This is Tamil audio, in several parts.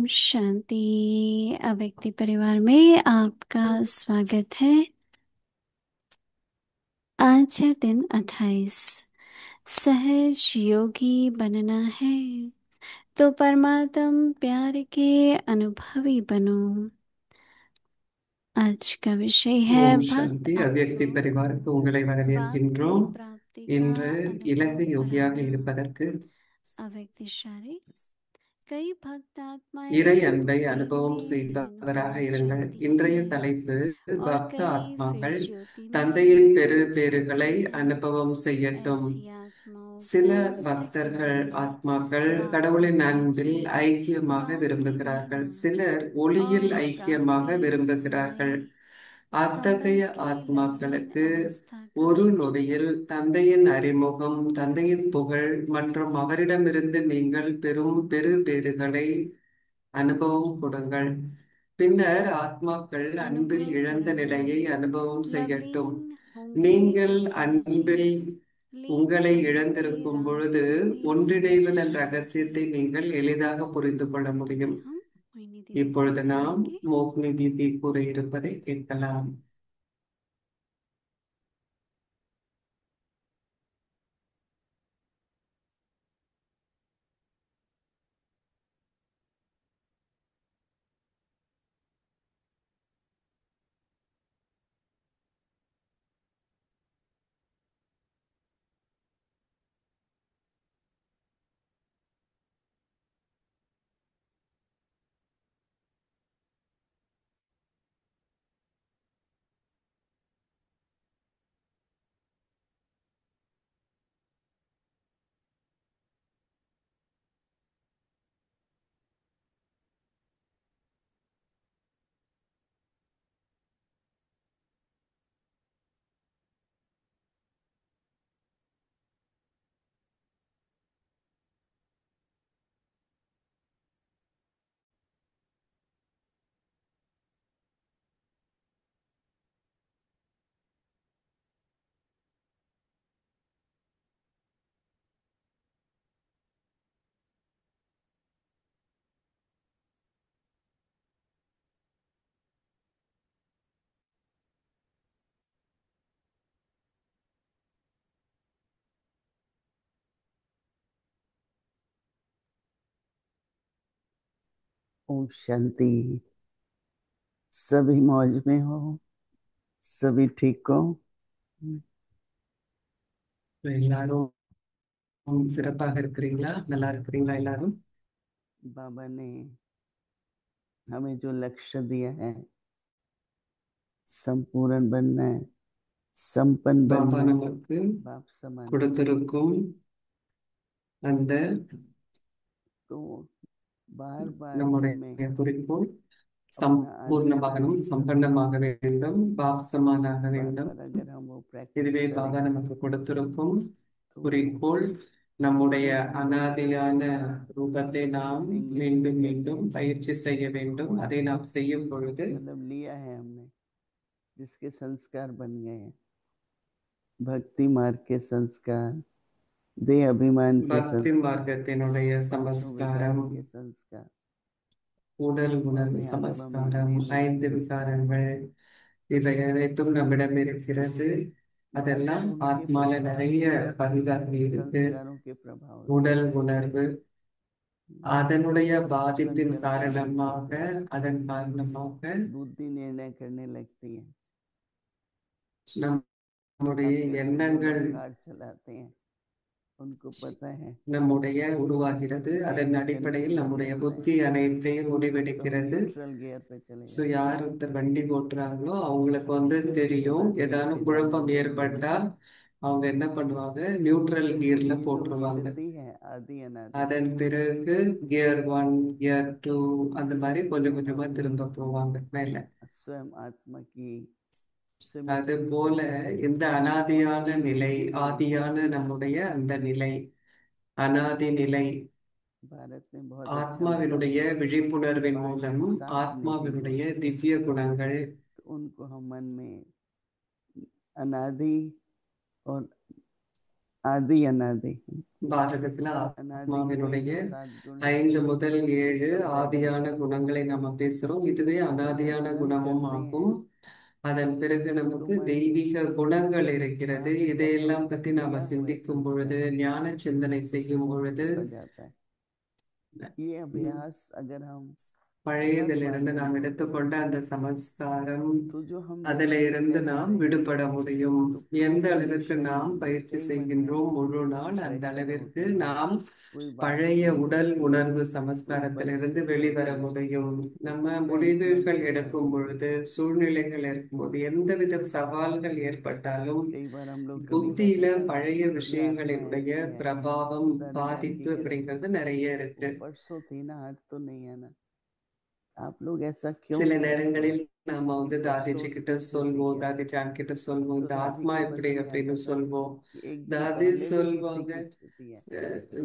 शांति। अव्यक्ति परिवार में आपका स्वागत है। आज है दिन 28। सहज योगी बनना है तो परमात्म प्यार के अनुभवी बनो। आज का विषय है ஓம் भक्त சாந்தி. அவ்யக்தி आत्माओं को பரிவாருக்கு உங்களை बात की வரவேற்கின்றோம். प्राप्ति का இன்று अनुभव இலக்கு யோகியாக कराना। இருப்பதற்கு अव्यक्तिशाली कई भक्त आत्माएं இறை அன்பை भक्ति अनुभवம் में लीन செய்பவராக होना இருங்கள். चाहती இன்றைய हैं தலைப்பு और பக்த कई फिर ஆத்மாக்கள் ज्योति में தந்தையின் लीन பெரு होना பேறுகளை चाहती हैं। அனுபவம் செய்யட்டும். ऐसी आत्माओं சில को பக்தர்கள் सिखाइए ஆத்மாக்கள் बाबा கடவுளின் அன்பில் कीजिए ஐக்கியமாக बाकी விரும்புகிறார்கள். वहाँ சிலர் ஒளியில் और ஐக்கியமாக प्राप्ति விரும்புகிறார்கள். समय அத்தகைய संबंध की लवलीन ஆத்மாக்களுக்கு अवस्था का ஒரு நொடியில் தந்தையின் அறிமுகம், தந்தையின் புகழ் மற்றும் அவரிடமிருந்து நீங்கள் பெறும் பெரு பேறுகளை அனுபவம் கொடுங்கள். பின்னர் ஆத்மாக்கள் அன்பில் अनुभव இழந்த कराना। நிலையை அனுபவம் செய்யட்டும். लवलीन होंगे நீங்கள் तो அன்பில் समझिए लीन உங்களை होने के இழந்திருக்கும் பொழுது रास्ते भी ஒன்றிணைவதன் समझिए। ரகசியத்தை நீங்கள் எளிதாக புரிந்து கொள்ள अभी முடியும். हम मोहिनी दीदी से இப்பொழுது நாம் सुनेंगे। மோக்னி தீதி கூற இருப்பதை கேட்கலாம். ओम शांति। सभी मौज में हो, सभी ठीक हो। எல்லாரும் சிறப்பாக இருக்கிறீங்களா? நல்லா இருக்கிறீங்களா எல்லாரும்? बाबा ने हमें जो लक्ष्य दिया है, संपूर्ण बनना है, संपन्न பாபா बनना है, நமக்கு बाप समान। கொடுத்திருக்கும் அந்த तो बार बार मन में நம்முடைய குறிக்கோள் अपना आत्मा சம்பூர்ணமாகணும், लाने हैं। சம்பன்னமாக வேண்டும், பாப்சமானாக बार வேண்டும். बार अगर हम वो प्रैक्टिस இதுவே பாபா करें நமக்கு கொடுத்திருக்கும் तो குறிக்கோள். நம்முடைய फिर हम அனாதியான ரூபத்தை நாம் जिसमें इंग्लिश में மீண்டும் कहते மீண்டும் हैं, பயிற்சி செய்ய வேண்டும். அதை நாம் செய்யும் பொழுது मतलब लिया है हमने, जिसके संस्कार बन गए हैं, भक्ति मार्ग के संस्कार, देह अभिमान के பக்தி संस्कार, மார்க்கத்தினுடைய पांचों विकार சமஸ்காரம், के संस्कार, உடல் वो உணர்வு अपने अनुभव में சமஸ்காரம், ले लेते 5 हैं। விகாரங்கள், இவை அனைத்தும் நம்மிடம் இருக்கிறது. बाकी அதெல்லாம் उनके ஆத்மால प्रभाव நிறைய से, பதிவாகி இருக்கு. संस्कारों के प्रभाव से உடல் உணர்வு அதனுடைய பாதிப்பின் संकल्प शुरू காரணமாக, होते हैं, அதன் காரணமாக बुद्धि निर्णय करने लगती है, நம்முடைய अपने से जो எண்ணங்கள் व्यवहार चलाते हैं उनको पता है நம்முடைய உருவாகிறது. कि அதன் कैसे அடிப்படையில் कंट्रोल நம்முடைய करना है। புத்தி அனைத்தையும் तो हम முடிவெடுக்கிறது. न्यूट्रल गियर पे चले ஸோ जाते யார் ஒருத்தர் வண்டி ஓட்டுறாங்களோ அவங்களுக்கு हैं। उसके தெரியும், बाद फिर ஏதானும் फिर हम குழப்பம் ஏற்பட்டால் அவங்க என்ன பண்ணுவாங்க, நியூட்ரல் तो கியர்ல ये जो போட்டுருவாங்க. स्थिति है आदि अनादि, அதன் பிறகு கியர் 1, கியர் 2 அந்த மாதிரி கொஞ்சம் उसको கொஞ்சமா हम திரும்ப போவாங்க மேல. स्वयं आत्मा की அது सिमेट्रिक போல स्टेट, இந்த அனாதியான நிலை, ஆதியான நம்முடைய அந்த நிலை, அனாதி நிலை, भारत में बहुत अच्छा मिला ஆத்மாவினுடைய है। விழிப்புணர்வின் 5 மூலம் सात निजी गुण, ஆத்மாவினுடைய திவ்ய குணங்கள் तो उनको हम मन में अनादि और आदि अनादि பாரதத்துல अनादि के ஆத்மாவினுடைய जो 7 गुण है 5 முதல் 7 सब दैविक ஆதியான है। குணங்களை நம்ம பேசுறோம். இதுவே जब அனாதியான मनन குணமும் करते ஆகும். हैं அதன் பிறகு तो நமக்கு मन தெய்வீக குணங்கள் இருக்கிறது. विकास இதையெல்லாம் प्रफुल्ल பத்தி நாம किया हुए சிந்திக்கும் பொழுது, संस्कार ஞான சிந்தனை उससे செய்யும் मुक्त பொழுது, हो जाता है। ये अभ्यास अगर हम कर பழையதிலிருந்து पाते நாம் हैं எடுத்துக்கொண்ட அந்த சமஸ்காரம், तो जो हम அதில जैसे இருந்து कह நாம் रहे हैं விடுபட முடியும். तो எந்த पुरानी அளவிற்கு நாம் शरीर பயிற்சி कई मन में செய்கின்றோம் முழு நாள், அந்த प्रकट அளவிற்கு होती है। நாம் कोई बात பழைய உடல் किसी உணர்வு कोई சமஸ்காரத்திலிருந்து परिस्थिति வெளிவர होती है முடியும். तो நம்ம उसका एक मन முடிவுகள் से बात எடுக்கும் होती है। பொழுது, சூழ்நிலைகள் இருக்கும்போது, எந்தவித சவால்கள் ஏற்பட்டாலும் कई बार हम लोग कभी कहते புத்தியில हैं ना பழைய ये आत्मा விஷயங்களினுடைய ऐसी है, பிரபாவம், अंदर जाके பாதிப்பு कहते அப்படிங்கிறது நிறைய वो இருக்கு. परसों थी ना आज तो नहीं है ना। आप लोग ऐसा क्यों சில सोचते हैं நேரங்களில் நாம कि தாதிஜி परसों கிட்ட स्थिति சொல்வோம், है? தாதி ஜான் கிட்ட சொல்வோம், तो இந்த दादी ஆத்மா को எப்படி पता नहीं அப்படின்னு आता था சொல்வோம். कि एक दिन தாதி पहले भी किसी சொல்வாங்க, की स्थिति है।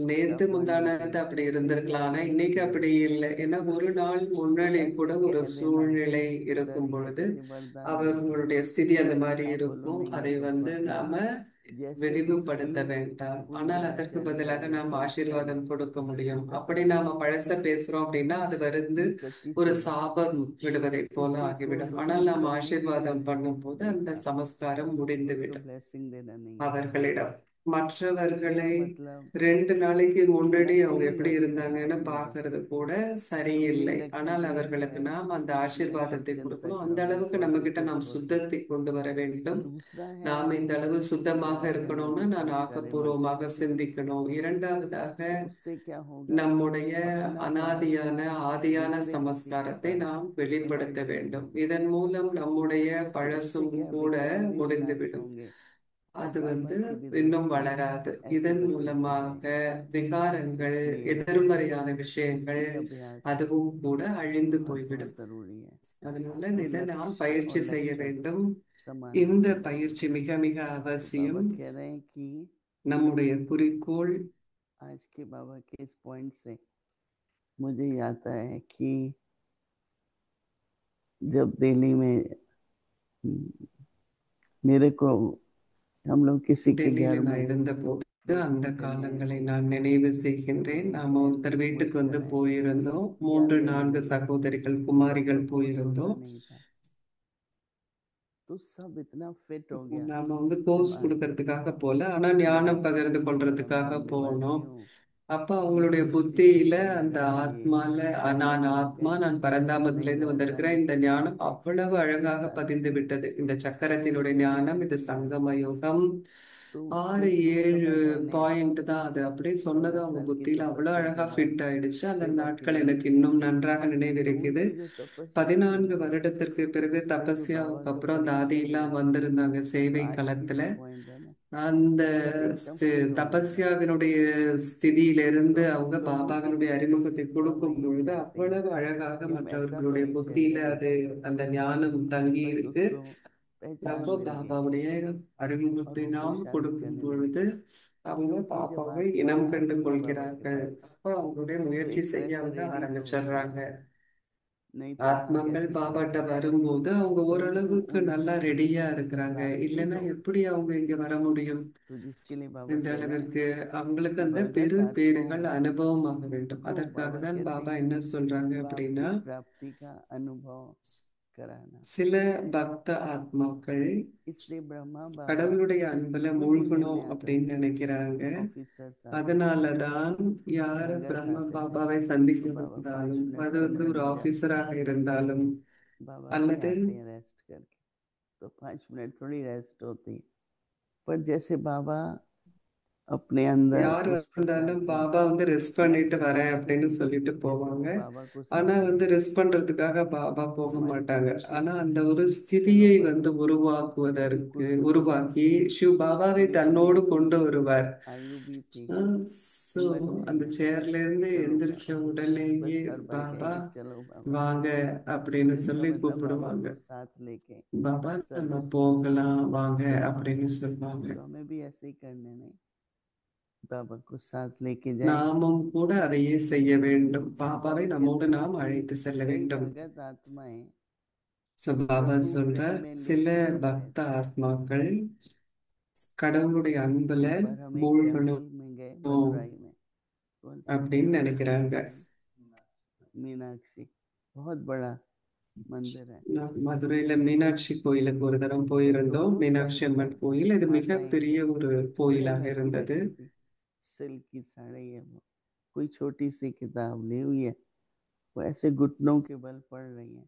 நேத்து जापान में முந்தானத்து थी அப்படி ये இருந்திருக்கலாம், ஆனா आज இன்னைக்கு ऐसी है। அப்படி இல்லை. ஏன்னா ஒரு நாள் तो முன்னாடி கூட ऐसे ஒரு कह देना சூழ்நிலை இருக்கும் दादी பொழுது कहती थी वरदान देती थी। அவர்களுடைய ஸ்திதி அந்த மாதிரி आप बोलो இருக்கும். नहीं அதை ऐसा बात नहीं நாம है। जैसे விரிவுபடுத்த उसकी வேண்டாம். पूरी ஆனால் அதற்கு दिनचर्या பதிலாக में நாம் संस्कार ஆசீர்வாதம் கொடுக்க முடியும். அப்படி बदल நாம जाते பழச பேசுறோம் அப்படின்னா அது வந்து ये सच्ची ஒரு चीज है। சாபம் விடுவதை போல किसी को ஆகிவிடும். ஆனால் दुखी நாம் करने की ஆசீர்வாதம் பண்ணும்போது नहीं அந்த था, சமஸ்காரம் उसको முடிந்துவிடும் ब्लेसिंग देना नहीं है। அவர்களிடம். मेरा மற்றவர்களை मतलब 2 நாளைக்கு முன்னாடி அவங்க नथिंग எப்படி लेस देन இருந்தாங்கன்னு अप्रूवल। பார்க்கறது கூட जो சரியில்லை. नहीं रखने ஆனால் के लिए அவர்களுக்கு है நாம் அந்த कि अशुभ ஆசீர்வாதத்தை கொடுக்கணும். चिंतक அந்த रहो, அளவுக்கு நம்ம கிட்ட पॉजिटिव நாம் सोचो। சுத்தத்தை கொண்டு வர வேண்டும். दूसरा है நாம் இந்த அளவு சுத்தமாக सेवा करने இருக்கணும்னா में நான் संस्कारे मन से। ஆக்கப்பூர்வமாக சிந்திக்கணும். இரண்டாவதாக तो उससे क्या होगा? நம்முடைய अपना அனாதியான समस्कार ஆதியான दूसरे को किसी சமஸ்காரத்தை पास நாம் வெளிப்படுத்த इवांजलिस வேண்டும். होंगे। இதன் மூலம் நம்முடைய तो उससे பழசும் क्या கூட विकार भी विनाश முடிந்துவிடும். होंगे அது और बाबा की भी இன்னும் दृष्टि வளராது. ऐसे இதன் बच्चों की மூலமாக रहेगी। விகாரங்கள், इसलिए எதிர்மறையான விஷயங்கள், ये अभ्यास அதுவும் கூட அழிந்து बहुत बहुत போய்விடும். जरूरी है। அதனால तो இதை நாம் लक्ष्य பயிற்சி और செய்ய लक्षण வேண்டும். समान இந்த होने चाहिए। பயிற்சி மிக மிக तो बाबा அவசியம். कह रहे हैं कि நம்முடைய குறிக்கோள் आज के बाबा के इस पॉइंट से मुझे ये आता है कि जब दिल्ली में मेरे को हम लोग किसी के டெல்லியில घर நான் में இருந்தபோது அந்த देखने के लिए காலங்களை நான் நினைவு செய்கின்றேன். நாம गए ஒருத்தர் थे, वो வீட்டுக்கு इस வந்து तरह போயிருந்தோம். ज्ञान 3 देने 4 के लिए। சகோதரிகள் बाबा குமாரிகள் को सोना போயிருந்தோம். नहीं था तो सब इतना फिट हो गया। நாம கோர்ஸ் दिमाग में கொடுக்கறதுக்காக போல, ஆனா कि मैं ஞானம் பகிர்ந்து किसी கொள்றதுக்காக ब्रह्मांड போனோம். निवासी हूँ, அப்ப ये அவங்களுடைய सृष्टि को புத்தியில चेंज அந்த करने के ஆத்மால நான் चक्कर में ஆத்மா, गए। நான் नहीं பரந்தாமத்திலிருந்து राजा வந்திருக்கிறேன், नहीं இந்த सकता ஞானம் ऐसे அவ்வளவு அழகாக सारा பதிந்து விட்டது. இந்த சக்கரத்தினுடைய उसमें ஞானம், இது சங்கம யுகம். तो 6 फिर उस 7 समय मैंने பாயிண்ட் தான் அது. அப்படியே சொன்னது 14 அவங்க साल की புத்தியில அவ்வளவு तपस्या के அழகா बाद ஃபிட் ஆயிடுச்சு. அந்த सेवा के நாட்கள் लिए। எனக்கு இன்னும் நன்றாக तो நினைவிருக்குது. उनकी जो तपस्या थी 14 வருடத்திற்கு பிறகு उससे जो बाबा தபஸ்யாவுக்கு का அப்புறம் தாதி परिचय எல்லாம் हुआ। வந்திருந்தாங்க तो சேவை आज की களத்துல. जो पॉइंट है ना அந்த उससे एकदम फिट हो गया मैं। தபஸ்யாவினுடைய ஸ்திதியிலிருந்து तो அவங்க लोगों के பாபாவினுடைய அறிமுகத்தை बाबा கொடுக்கும் ये பொழுது चाहते हैं அவ்வளவு अழகாக कि हम ऐसा மற்றவர்களுடைய परिचय புத்தியில दें அது அந்த ஞானம் தங்கி बस இருக்கு. उसको पहचान அப்போ मिल गई பாபாவுடைய और அறிமுகத்தை वो நாம் शादी கொடுக்கும் करने लगे। பொழுது அவங்க क्योंकि जब பாபாவை आत्मा இனம் கண்டு आती है बाबा के கொள்கிறார்கள். पास அப்போ அவங்களுடைய तो முயற்சி एक तरह செய்ய से அவங்க रेडी तो होती है, ஆரம்பிச்சிடுறாங்க. नहीं तो वहां ஆத்மாக்கள் कैसे பாபாட்ட पहुंचेंगे। வரும்போது அவங்க परंतु ஓரளவுக்கு நல்லா उनकी ரெடியா இருக்கிறாங்க. प्राप्ति இல்லைன்னா हो எப்படி அவங்க இங்க வர முடியும்? तो जिसके लिए बाबा இந்த कह रहे हैं அளவிற்கு அவங்களுக்கு कि அந்த भगत பெரு आत्माओं பேறுகள் அனுபவமாக வேண்டும். को அதற்காக बाबा தான் कहते பாபா हैं என்ன சொல்றாங்க कि அப்படின்னா, आपकी प्राप्ति का अनुभव कराना। சில பக்த ஆத்மாக்கள் इसलिए ब्रह्मा बाबा கடவுளுடைய அன்புல खुद ही மூழ்கணும் मिलने आता அப்படின்னு था। நினைக்கிறாங்க. ऑफिसर्स आते थे, அதனாலதான் யார் भगत பிரம்ம आते थे, பாபாவை तो சந்திக்க बाबा 5 வந்தாலும், मिनट அது 15 ஒரு मिनट जाते ஆபீசராக थे। இருந்தாலும் बाबा भी அல்லது आते हैं रेस्ट करके, तो 5 मिनट थोड़ी रेस्ट होती। पर जैसे बाबा अपने अंदर யார் उस प्रकार வந்தாலும் की பாபா ரெஸ்ட் பண்ணிட்டு मैजिक வரேன் அப்படின்னு स्थिति, சொல்லிட்டு जैसे போவாங்க. वो बाबा को ஆனா चाहते हैं, ரெஸ்ட் பண்றதுக்காக பாபா वो போக मन மாட்டாங்க. करते ஆனா हैं அந்த ஒரு चलो ஸ்திதியை भाई உருவாக்குவதற்கு बिल्कुल सो जाओ। உருவாக்கி சிவ் பாபாவை मेरी தன்னோடு கொண்டு வருவார். आयु भी थी ஸோ कि बच्चे அந்த हैं, சேர்ல இருந்து चलो எந்திரிச்ச बाबा, உடனேயே बस हर बार பாபா कहेंगे चलो बाबा। வாங்க तो அப்படின்னு इसका சொல்லி मतलब बाबा கூப்பிடுவாங்க. को साथ लेके பாபா நம்ம सर्विस में होना। போகலாம் வாங்க அப்படின்னு சொல்லுவாங்க. तो हमें भी ऐसे ही करने नहीं, बाबा को साथ लेके जाए। நாமும் கூட அதையே செய்ய வேண்டும். பாபாவை बाबा நம்மோடு कहते हैं நாம் कि அழைத்து செல்ல कई வேண்டும். भगत आत्माएं ஸோ பாபா प्रभु சொல்ற प्रेम में சில लीन हो गए பக்த थे, ஆத்மாக்கள் கடவுளுடைய அன்புல एक बार हम एक மூழ்கணும் टेम्पल में गए मदुराई में, कौन सा அப்படின்னு टेम्पल था நினைக்கிறாங்க. मदुराई में? मीनाक्षी, बहुत बड़ा मंदिर है। நான் மதுரையில மீனாட்சி கோயிலுக்கு ஒரு தரம் वो போயிருந்தோம். दोनों மீனாட்சி साइड अம்மன் में கோயில். இது माताएं மிகப்பெரிய ஒரு बड़े கோயிலாக ढकी இருந்தது. ढकी थी, सिल्क की साड़ी है वो, कोई छोटी सी किताब ली हुई है, वो ऐसे घुटनों के बल पढ़ रही है।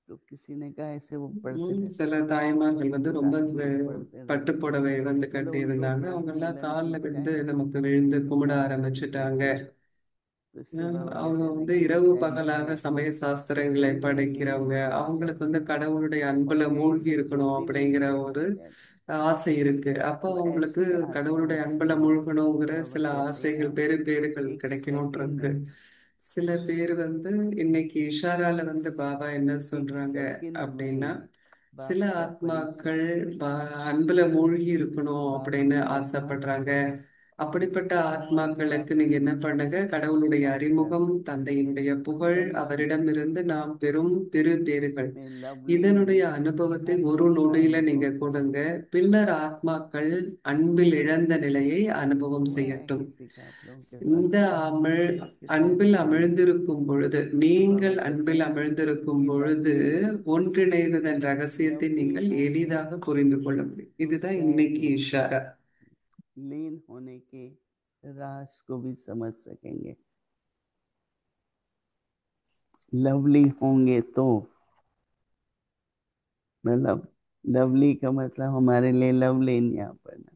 तो किसी ने कहा ऐसे वो पढ़ते रहते சில हैं, தாய்மார்கள் வந்து ரொம்ப रात भर पढ़ते பட்டு रहते हैं, புடவை வந்து मतलब கட்டி उनको இருந்தாங்க. அவங்க अपनी எல்லாம் मिलन की காலில் इच्छा விழுந்து है, நமக்கு விழுந்து கும்பிட मिलन करने की ஆரம்பிச்சுட்டாங்க. इच्छा है। तो इसलिए बाबा அவங்க कहते थे வந்து कि இரவு इच्छा பகலாக इच्छा சமய சாஸ்திரங்களை लीन படிக்கிறவங்க. होने की அவங்களுக்கு कहते வந்து हैं, கடவுளுடைய और அன்புல प्रेम மூழ்கி से இருக்கணும் चुस्ती அப்படிங்கிற लेने की ஒரு कहते हैं। ஆசை இருக்கு. அப்போ तो அவங்களுக்கு ऐसी கடவுளுடைய आत्माओं அன்புல से மூழ்கணுங்கிற बाबा சில कहते ஆசைகள், हैं பேறுகள் एक கிடைக்கணும்னு सेकंड இருக்கு. में, சில பேர் வந்து இன்னைக்கு இஷாரால வந்து பாபா என்ன एक சொல்றாங்க सेकंड அப்படின்னா, में சில बाप का ஆத்மாக்கள் परिचय, அன்புல மூழ்கி இருக்கணும் बाप அப்படின்னு की कथा, ஆசைப்படுறாங்க. அப்படிப்பட்ட और ஆத்மாக்களுக்கு நீங்க என்ன பண்ணுங்க, கடவுளுடைய साक्षात அறிமுகம், தந்தையினுடைய புகழ், समझिए அவரிடமிருந்து நாம் பெறும் பேறுகள், मैं लवली இதனுடைய हूँ, அனுபவத்தை हर ஒரு संतान நொடியில को। நீங்க கொடுங்க. பின்னர் ஆத்மாக்கள் அன்பில் இழந்த நிலையை அனுபவம் हुआ है செய்யட்டும். किसी का आप लोगों के पास? இந்த அமிழ் कितने அன்பில் अच्छे हैं। அமிழ்ந்திருக்கும் பொழுது, तो बाबा நீங்கள் कहते அன்பில் हैं அமிழ்ந்திருக்கும் कि பொழுது लवली ஒன்றிணைவதன் ரகசியத்தை लवली நீங்கள் होके எளிதாக புரிந்து கொள்ள முடியும். तो இதுதான் सहज இன்னைக்கு இஷாரா. लीन होने के राज को भी समझ सकेंगे। लवली होंगे तो, मतलब लवली का मतलब हमारे लिए लवलीन यहाँ पर ना,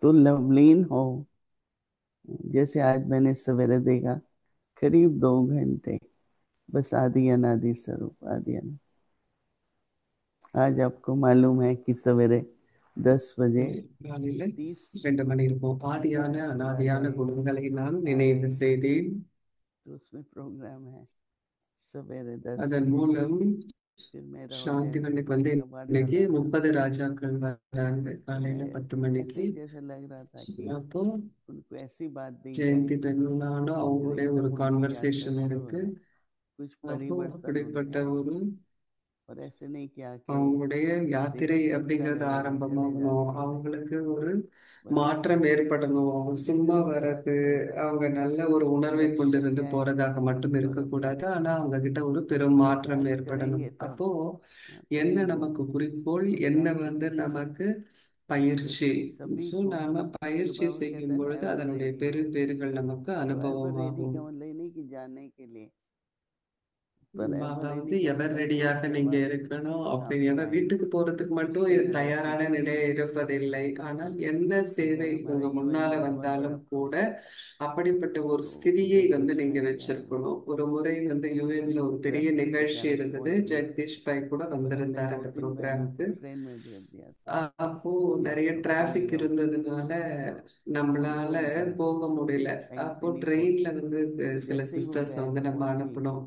तो लवलीन हो। जैसे आज मैंने सवेरे देखा, करीब 2 घंटे बस आदि अनादि स्वरूप, आदि अनादि। आज आपको मालूम है कि सवेरे 10 बजे காலையில 30 2 மணி இருக்கும். ஆதியான அனாதியான वाले குணங்களை நான் आए, நினைவு செய்தேன். तो उसमें प्रोग्राम है सवेरे 10 அதன் से। மூலம் फिर मेरा हो சாந்தி गया மண்ணுக்கு வந்து एक இன்னைக்கு वार्तालाप। 30 ராஜாக்கள் வராங்க காலையில मैं 10 ऐसे மணிக்கு. ही जैसा लग रहा था कि அப்போ उनको ऐसी बात दी ஜெயந்தி जाए பெண்ணுனாலும் जो அவங்களுடைய ஒரு एकदम उनकी यात्रा கான்வர்சேஷன் शुरू हो இருக்கு. जाए, कुछ அப்போ परिवर्तन हो அப்படிப்பட்ட जाए। ஒரு और ऐसे नहीं कि आके அவங்களுடைய யாத்திரை देख के அப்படிங்கிறது चले ஆரம்பமாகணும். जाते हैं, அவங்களுக்கு ஒரு बस மாற்றம் ஏற்படணும். அவங்க जैसे சும்மா उनके पास வர்றது, அவங்க நல்ல ஒரு உணர்வை लक्ष्य கொண்டிருந்து क्या है போறதாக மட்டும் और अपना இருக்கக்கூடாது. ஆனா அவங்க கிட்ட ஒரு பெரும் மாற்றம் अभ्यास ஏற்படணும். करेंगे तब। அப்போ हाँ, என்ன तो நமக்கு குறிக்கோள், என்ன प्रोग्राम வந்து நமக்கு तो பயிற்சி. सभी ஸோ को, நாம जो பயிற்சி बाबा कहते செய்யும் हैं ना பொழுது एवर அதனுடைய रेडी हो। பேறுகள் நமக்கு तो एवर रेडी அனுபவமாகும். का मतलब ये नहीं कि जाने के लिए, पर एवर பாபா வந்து रेडी का எவர் मतलब दो ரெடியாக நீங்க सवाल இருக்கணும் அப்படின்னு, सामने எவர் आएंगे। வீட்டுக்கு போறதுக்கு மட்டும் उससे मेरा தயாரான सीखेंगे நிலையை இருப்பதில்லை. ஆனால் என்ன अगर சேவை हमारा உங்க முன்னால यूएनओ का बहुत வந்தாலும் बड़ा கூட प्रोग्राम है அப்படிப்பட்ட ஒரு तो ஸ்திதியை வந்து जगदीश நீங்க भाई भी आए थे, வச்சிருக்கணும். ஒரு முறை வந்து யூஎன்ல ஒரு பெரிய ट्रस्ट के நிகழ்ச்சி कारण இருந்தது. पहुंच नहीं ஜெகதீஷ் सके, பாய் கூட पर हमने வந்திருந்தார் दो அந்த दिन पहले ப்ரோக்ராமுக்கு. ट्रेन में भेज दिया था। அப்போ நிறைய तो चले டிராஃபிக் जाओ, இருந்ததுனால तो हम நம்மளால लोग गए, போக முடியல. टाइम அப்போ पे नहीं ட்ரெயின்ல पहुंचे। வந்து சில जैसे ही वो சிஸ்டர்ஸ் वैन வந்து நம்ம पहुंची அனுப்பணும்.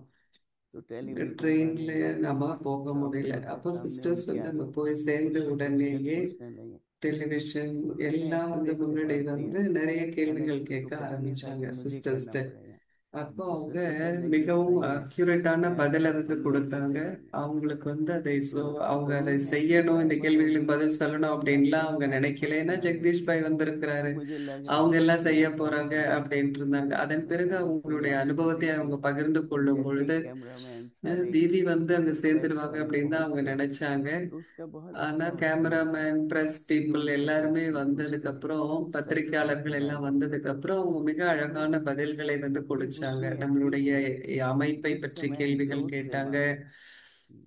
तो टेलीविजन ட்ரெயின்ல वाले நம்ம போக सब முடியல. लोग के அப்போ सामने சிஸ்டர்ஸ் उनके வந்து आगे அங்க போய் சேர்ந்த कुछ क्वेश्चन உடனேயே पूछने लगे। டெலிவிஷன் तो मैंने எல்லாம் வந்து एक्यूरेट முன்னாடி जवाब दिया, வந்து நிறைய கேள்விகள் हालांकि उनको கேட்க पता नहीं था ஆரம்பிச்சாங்க कि मुझे करना சிஸ்டர்ஸ்ட. पड़ेगा। அப்போ அவங்க सबसे पहले कि மிகவும் भाई அக்யூரேட்டான பதிலை ऐसा வந்து हम लोग கொடுத்தாங்க. कुछ नहीं है। அவங்களுக்கு வந்து तो அவங்க அதை जरूर है कि செய்யணும், இந்த एवर கேள்விகளுக்கு रेडी பதில் சொல்லணும் அப்படின்லாம் आदमी அவங்க आगे நினைக்கல. ஏன்னா बढ़ते आगे, ஜெகதீஷ் பாய் வந்திருக்கிறாரு, मुझे लग रहा அவங்க था எல்லாம் कि செய்ய मैं போறாங்க पहुंचूंगा। அப்படின்ட்டு இருந்தாங்க. அதன் मैं பிறகு पहले அவங்களுடைய प्रोग्राम को அனுபவத்தை देखी, அவங்க பகிர்ந்து கொள்ளும் जैसे ही பொழுது कैमरामैन सारे தீதி வந்து அங்க प्रेस சேர்ந்துருவாங்க वाले அப்படின்னு தான் पहुंच அவங்க गए, நினைச்சாங்க. तो उसका बहुत ஆனா अच्छा होता है கேமராமேன், பிரஸ் कि பீப்புள் उनसे எல்லாருமே क्वेश्चन पूछ வந்ததுக்கு के அப்புறம், सबका பத்திரிக்கையாளர்கள் எல்லாம் बताया। வந்ததுக்கு அப்புறம் அவங்க மிக तो அழகான பதில்களை வந்து கொடுச்சாங்க. स्थिति ऐसी நம்மளுடைய है அமைப்பை इस பற்றி समय கேள்விகள் जोत கேட்டாங்க. सेवा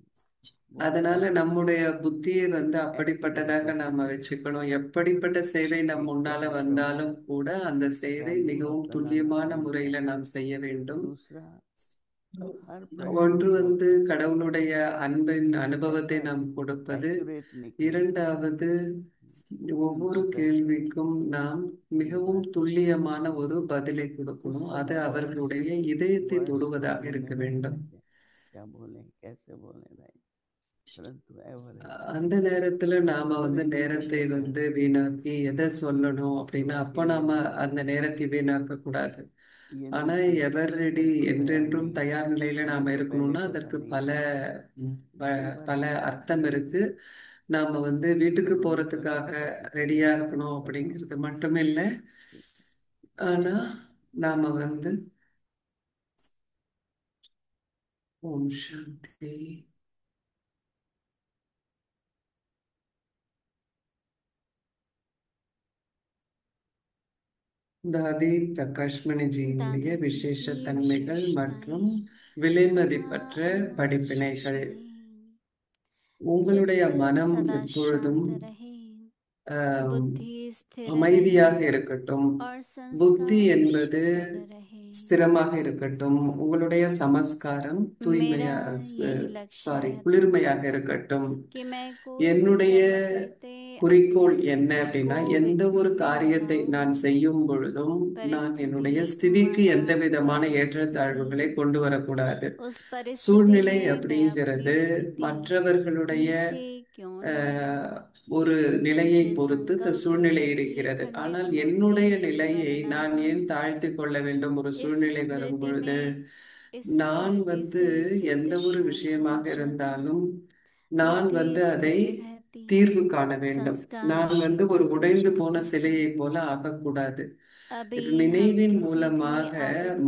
बहुत அதனால நம்முடைய புத்தியை வந்து அப்படிப்பட்டதாக एक्यूरेसी நாம வச்சுக்கணும். எப்படிப்பட்ட சேவை நம் एक तो முன்னால आश्रमों வந்தாலும் கூட அந்த का சேவை மிகவும் निवर्तमान துல்லியமான होना முறையில चाहिए। நாம் செய்ய வேண்டும். दूसरा, हर प्रश्न ஒன்று का வந்து उत्तर கடவுளுடைய अன்பின் அனுபவத்தை ऐसा நாம் கொடுப்பது. एक्यूरेट निकले இரண்டாவது, कि ஒவ்வொரு उनकी कष्ट கேள்விக்கும் நாம் की மிகவும் बात துல்லியமான ஒரு பதிலை वो கொடுக்கணும். அது सब அவர்களுடைய இதயத்தை वर्ड्स को தொடுவதாக ढूंढने இருக்க लगे வேண்டும். थे, क्या बोले कैसे बोले भाई, परंतु एवर रेडी। அந்த நேரத்துல நாம एवर வந்து रेडी का நேரத்தை कहते हैं வந்து வீணாக்கி எதை சொல்லணும் அப்படின்னா, सेवा அப்போ के लिए நாம निकले, அந்த நேரத்தை வீணாக்க கூடாது. என்ன ஆனா செய்ய எவர் ரெடி तैयार என்றென்றும் नहीं தயார் நிலையில நாம मुझे पहले இருக்கணும்னா पता அதற்கு नहीं பல था ம், एक बार பல ऐसा அர்த்தம் अचानक இருக்கு. நாம வீட்டுக்கு हम போறதுக்காக ரெடியா இருக்கணும் அப்படிங்கிறது மட்டும் இல்லை. ஆனா நாம ஓம் சாந்தி. தாதி பிரகாஷ்மணிஜியினுடைய दादाजी விசேஷ की தன்மைகள் மற்றும் विशेषताएं तथा விலைமதிப்பற்ற படிப்பினைகள். अनुशासनाएं। உங்களுடைய चित्त மனம் सदा எப்பொழுதும் शांत रहे, ஆம், बुद्धि स्थिर रहे அமைதியாக இருக்கட்டும். और புத்தி संस्कार என்பது शुद्ध रहे। ஸ்திரமாக இருக்கட்டும். உங்களுடைய சமஸ்காரம் मेरा தூய்மையா यही लक्ष्य சாரி रहता है குளிர்மையாக இருக்கட்டும். कि मैं कोई भी என்னுடைய कर्म करते अपनी குறிக்கோள் என்ன स्थिति को அப்படின்னா, எந்த ஒரு बिगड़ने न காரியத்தை पाऊं, நான் செய்யும் பொழுதும் நான் परिस्थिति என்னுடைய ஸ்திதிக்கு माना எந்த விதமான परिस्थिति, ஏற்றத்தாழ்வுகளை கொண்டு வரக்கூடாது. उस परिस्थिति சூழ்நிலை में मैं अपनी அப்படிங்கிறது स्थिति மற்றவர்களுடைய नीचे क्यों न ஆஹ், लाऊं। ஒரு நிலையை मुझे பொறுத்து संकल्प சூழ்நிலை बुद्धि இருக்கிறது. खंडित ஆனால் बुद्धि என்னுடைய நிலையை वरना நான் ஏன் தாழ்த்தி கொள்ள வேண்டும்? ஒரு इस சூழ்நிலை வரும் स्मृति பொழுது में इस நான் स्मृति से எந்த चित्त ஒரு शांत हो விஷயமாக जाता, இருந்தாலும் நான் बुद्धि அதை स्थिर रहती, தீர்வு காண வேண்டும். संस्कार நான் शुद्ध ஒரு हो உடைந்து போன जाते। சிலையை போல ஆகக்கூடாது. अभी हम நினைவின் किसी भी மூலமாக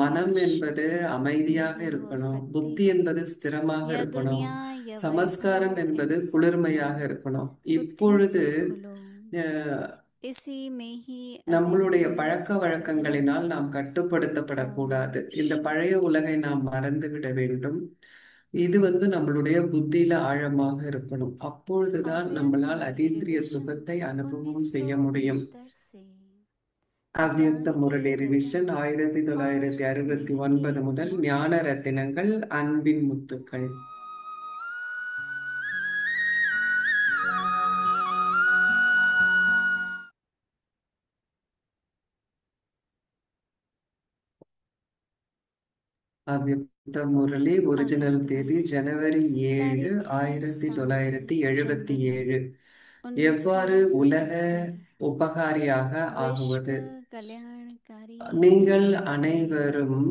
மனம் आविर्भाष என்பது அமைதியாக नहीं हो இருக்கணும். सकते। புத்தி என்பது ஸ்திரமாக यह இருக்கணும். दुनिया, यह சமஸ்காரம் वैभव, என்பது इन குளிர்மையாக सबको இருக்கணும். बुद्धि இப்பொழுது से खुलो, அஹ், इसी में ही நம்மளுடைய अद्वितीय பழக்க सुख है। வழக்கங்களினால் நாம் ओम கட்டுப்படுத்தப்படக்கூடாது. இந்த பழைய शांति। உலகை நாம் மறந்துவிட வேண்டும். இது நம்மளுடைய புத்தியில ஆழமாக இருக்கணும். அப்பொழுதுதான் நம்மளால் अव्यक्त அதீந்திரிய रिवीजन சுகத்தை அனுபவம் செய்ய முடியும். 1969 से அவ்யக்த ज्ञान के முரளி रतन ரிவிஷன் आज 1969 स्नेह के முதல் ஞான मुद्दे। ரத்தினங்கள், அன்பின் முத்துக்கள். அவ்யக்த முரளி ஒரிஜினல் अव्यक्त தேதி मुरली, ஜனவரி 7, तारीख है 7 जनवरी 1977. எவ்வாறு உலக 1977। உபகாரியாக विश्व ஆகுவது? कल्याणकारी நீங்கள் कैसे बने, அனைவரும்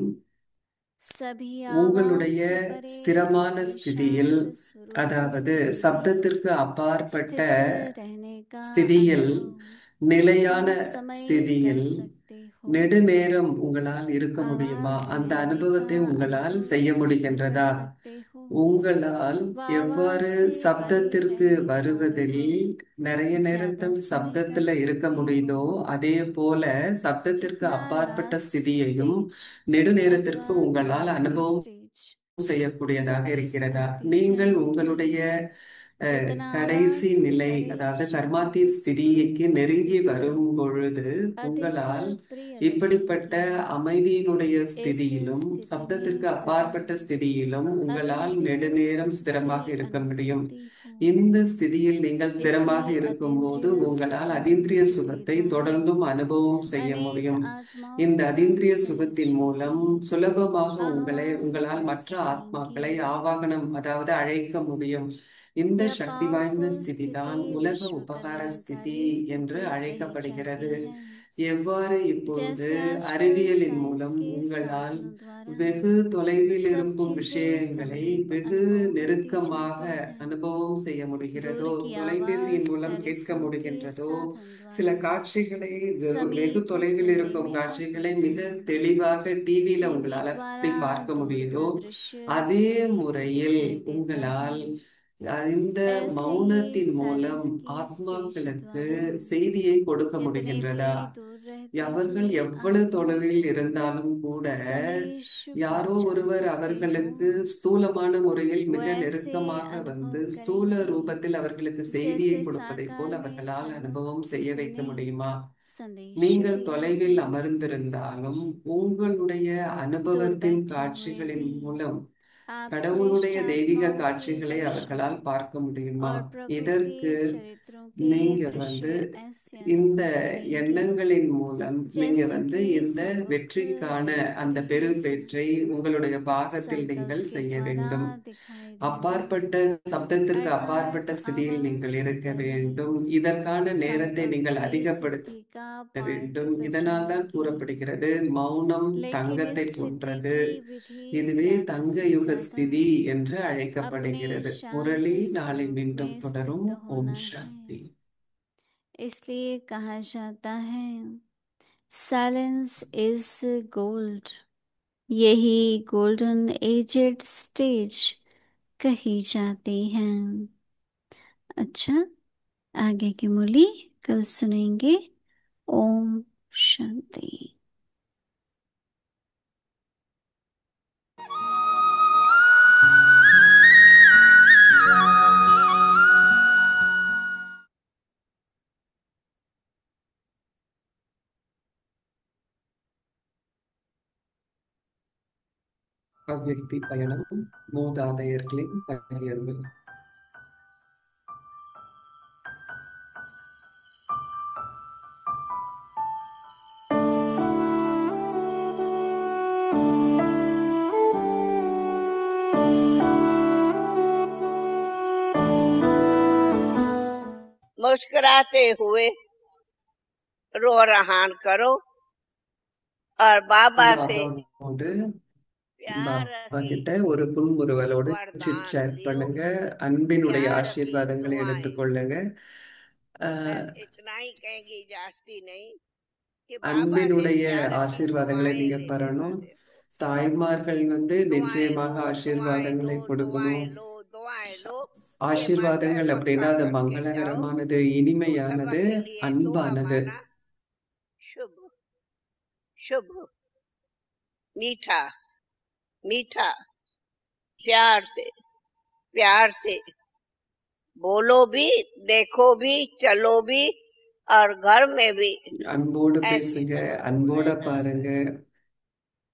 सभी आवाज உங்களுடைய से परे ஸ்திரமான अपने ஸ்திதியில், शांत स्वरूप அதாவது स्थिति में சப்தத்திற்கு அப்பாற்பட்ட स्थित रहने का ஸ்திதியில், अनुभव நிலையான बहुत समय कर ஸ்திதியில் सकते हो। நெடுநேரம் உங்களால் இருக்க முடியுமா? आवाज அந்த सुनने का அனுபவத்தை உங்களால் अनुभव செய்ய सीमित कर முடிகின்றதா? सकते हो। உங்களால் व आवाज எவ்வாறு से परे சப்தத்திற்கு रहने का வருவதில் अनुभव நிறைய ज्यादा நேரத்தில் समय कर சப்தத்துல இருக்க सकते முடியுதோ, हो। அதே போல சப்தத்திற்கு जितना அப்பாற்பட்ட लास्ट ஸ்திதியையும் स्टेज நெடுநேரத்திற்கு अथवा உங்களால் बीइंग அனுபவம் स्टेज செய்யக்கூடியதாக இருக்கிறதா? நீங்கள் कंप्लीशन உங்களுடைய उतना கடைசி आवाज से நிலை, परे அதாவது शांत கர்மாத்தீத் ஸ்திதிக்கு स्वरूप நெருங்கி स्थिति வரும் பொழுது अधिक உங்களால் प्रिय இப்படிப்பட்ட लगेगी। அமைதியினுடைய इस ஸ்திதியிலும் स्थिति में சப்தத்திற்கு सदा அப்பாற்பட்ட ஸ்திதியிலும் உங்களால் अद्वितीय நெடுநேரம் सुखदायी ஸ்திரமாக இருக்க முடியும். अनुभूति हो। இந்த ஸ்திதியில் நீங்கள் इसी ஸ்திரமாக இருக்கும்போது अतीन्द्रिय உங்களால் सुखदायी அதீந்திரிய स्थिति சுகத்தை द्वारा தொடர்ந்தும் அனுபவம் செய்ய अनेक முடியும். आत्माओं இந்த का அதீந்திரிய சுகத்தின் सहेज மூலம் होगी। சுலபமாக आवाज உங்களால் कर மற்ற सकेंगी। ஆத்மாக்களை ஆவாகனம், அதாவது அழைக்க முடியும். இந்த यह சக்தி வாய்ந்த पावरफुल स्थिति ஸ்திதிதான் உலக विश्व உபகார ஸ்திதி कल्याणकारी என்று स्थिति कही அழைக்கப்படுகிறது. जाती है। எவ்வாறு இப்பொழுது जैसे आजकल அறிவியலின் साइंस மூலம் के உங்களால் साधनों द्वारा வெகு தொலைவில் सब இருக்கும் चीजें விஷயங்களை समीप வெகு अनुभव होती நெருக்கமாக जाती है। அனுபவம் செய்ய दूर முடிகிறதோ, की தொலைபேசியின் आवाज மூலம் கேட்க टेलीफोन के முடிகின்றதோ, साधन சில द्वारा காட்சிகளை வெகு समीप தொலைவில் सुनने இருக்கும் में காட்சிகளை आती மிக है। தெளிவாக டிவியில टीवी உங்களால் எப்படி द्वारा பார்க்க दूर முடியுதோ, का दृश्य அதே समीप முறையில் दिखाई देता है। உங்களால் இந்த ऐसे ही மௌனத்தின் மூலம் साइंस की स्टेज ஆத்மாக்களுக்கு द्वारा செய்தியை கொடுக்க कितने भी முடிகின்றதா? दूर रहती அவர்கள் हुई எவ்வளவு आत्मा தொலைவில் இருந்தாலும் கூட समीप யாரோ पहुंचा ஒருவர் सकते हो। அவர்களுக்கு ஸ்தூலமான முறையில் वो மிக ऐसे நெருக்கமாக अनुभव ஸ்தூல करेंगे ரூபத்தில் அவர்களுக்கு செய்தியை जैसे கொடுப்பதைப் साकार போல் में அவர்களால் सामने அனுபவம் செய்ய வைக்க किसी ने முடியுமா? संदेश நீங்கள் दिया। தொலைவில் அமர்ந்திருந்தாலும் உங்களுடைய दूर அனுபவத்தின் बैठे हुए காட்சிகளின் भी மூலம் आप கடவுளுடைய श्रेष्ठ தெய்வீக आत्माओं के காட்சிகளை दृश्य அவர்களால் பார்க்க முடியுமா? और प्रभु இதற்கு के चरित्रों के நீங்க दृश्य ऐसे இந்த अनुभव करेंगे எண்ணங்களின் மூலம் நீங்க जैसे कि இந்த समुद्र வெற்றிக்கான की அந்த लहरें பெரும்பேற்றை உங்களுடைய பாகத்தில் संकल्प நீங்கள் के செய்ய द्वारा வேண்டும். दिखाई देंगे அப்பாற்பட்ட சப்தத்திற்கு अर्थात அப்பாற்பட்ட ஸ்திதியில் நீங்கள் आवाज இருக்க बने வேண்டும். இதற்கான நேரத்தை संकल्प நீங்கள் की அதிகப்படுத்த सिद्धि का पाठ வேண்டும். இதனால் தான் बजाएंगे கூறப்படுகிறது, மௌனம் लेकिन தங்கத்தை इस सिद्धि போன்றது. की विधि இதுவே ज्यादा தங்க से யுக ज्यादा ஸ்திதி என்று अपने அழைக்கப்படுகிறது. शांत முரளி நாளை स्वरूप மீண்டும் में தொடரும். स्थित ஓம் होना சாந்தி. है इसलिए कहा जाता है साइलेंस इज गोल्ड यही गोल्डन एजेड स्टेज कही जाती है। अच्छा, आगे की मुरली कल सुनेंगे। ओम शांति। அவ்யக்தி பயணம், மூதாதையர்களின் பகிர்வு. मुस्कुराते हुए रो रहान करो और बाबा से பாபாவோடு प्यार பாபா की கிட்ட ஒரு புன்முறுவலோடு சிட் वरदान சாட் लियो, பண்ணுங்க. अன்பினுடைய प्यार की ஆசீர்வாதங்களை दुआएं। எடுத்துக்கொள்ளுங்க. मैं அஹ், इतना ही कहेंगी, जास्ती नहीं, कि बाबा से அன்பினுடைய प्यार की ஆசீர்வாதங்களை दुआएं நீங்க लेने का பெறணும். देखो। தாய்மார்கள் दुआएं நிச்சயமாக लो, दुआएं ஆசீர்வாதங்களை लो, दुआएं கொடுக்கணும். लो, दुआएं लो। ये मंत्र ஆசீர்வாதங்கள் அப்படின்னா पक्का அது करके जाओ மங்களகரமானது, तो இனிமையானது, सबके लिए दुआ அன்பானது. माना शुभ शुभ, मीठा मीठा, प्यार से बोलो भी, देखो भी, चलो भी, और घर में भी அன்போடு ऐसी பேசுங்க, समझ அன்போட रहना। பாருங்க.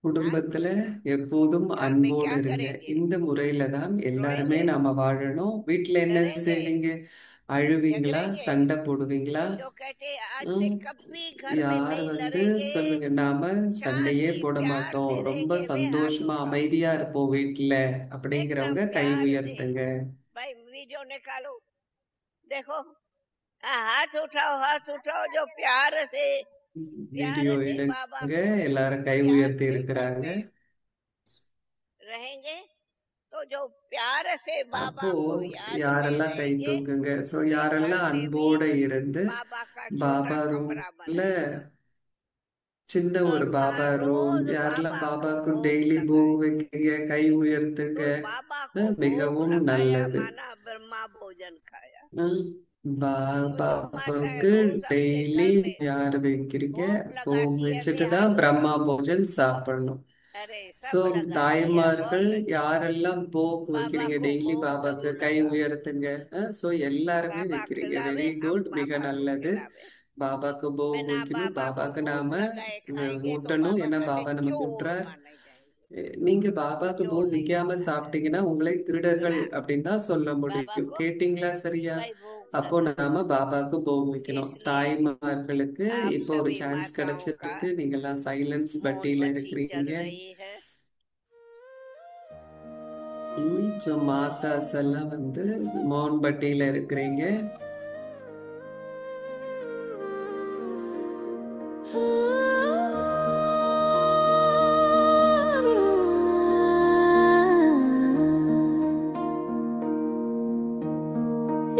குடும்பத்துல எப்போதும் घर में அன்போடு क्या இருங்க. करेंगे? இந்த முறையில தான் எல்லாருமே रोएंगे, நாம வாழணும். வீட்டுல என்ன डरेंगे, செய்வீங்க? அழுவீங்களா? झगड़ेंगे। சண்டை போடுவீங்களா? जो कहते आज से ஹம், कभी घर में யார் नहीं लड़ेंगे, சொல்லுங்க, நாம சண்டையே शांति போட प्यार மாட்டோம், से ரொம்ப रहेंगे, वे हाथ சந்தோஷமா उठाओ அமைதியா இருப்போம் வீட்டுல एकदम அப்படிங்கிறவங்க கை प्यार से। உயர்த்துங்க. भाई वीडियो निकालो, देखो, हाँ, हाथ उठाओ जो प्यार से வீடியோ बाबा எடுங்க. को எல்லாரும் கை याद உயர்த்தி से घर இருக்கிறாங்க. में रहेंगे, तो जो प्यार से बाबा அப்போ को याद में யாரெல்லாம் கை रहेंगे, தூக்குங்க. ஸோ घर யாரெல்லாம் में भी அன்போட இருந்து बाबा का छोटा பாபா कमरा ரூம்ல बनाएंगे சின்ன और ஒரு वहाँ பாபா ரூம், रोज யாரெல்லாம் बाबा को பாபாக்கும் भोग டெய்லி போग लगाएंगे। வைக்கிறீங்க, கை உயர்த்துங்க. तो बाबा को भोग மிகவும் लगाया நல்லது. माना ब्रह्मा भोजन खाया। ஹம், तो जो माताएं பாபாவுக்கு रोज अपने டெய்லி घर में யார் வைக்கிறீங்க, भोग போग लगाती है, वे வச்சுட்டு हाथ தான் பிரம்மா उठाओ। போஜன் சாப்பிடணும். अरे ஸோ सब लगाती है, தாய்மார்கள் बहुत अच्छी। யாரெல்லாம் போக் बाबा வைக்கிறீங்க को டெய்லி, भोग பாபாக்கு जरूर கை लगाओ। உயர்த்துங்க. ஸோ எல்லாருமே बाबा வைக்கிறீங்க. खिलावे, வெரி हम குட், மிக बाबा को நல்லது. खिलावे। பாபாக்கு போக் बिना வைக்கணும், बाबा को பாபாக்கு भोग நாம लगाए खाएंगे तो ஊட்டணும். बाबा ஏன்னா कहते பாபா நமக்கு चोर ஊட்டுறார். माने जाएंगे। நீங்க பாபாக்கு चोर போக் नहीं வைக்காம खाता है சாப்பிட்டீங்கன்னா உங்களை திருடர்கள் ना, அப்படின்னு தான் சொல்ல बाबा முடியும். को கேட்டீங்களா சரியா? भाई भोग அப்போ लगाओ। நாம பாபாக்கு போக் வைக்கணும். इसलिए தாய்மார்களுக்கு आप இப்போ ஒரு सभी சான்ஸ் माताओं का கிடைச்சிருக்கு. நீங்கெல்லாம் சைலன்ஸ் मौन பட்டியில बत्ती இருக்கிறீங்க. जल रही है। ஸோ மாதாஸ் எல்லாம் மோன்பட்டியில இருக்கிறீங்க.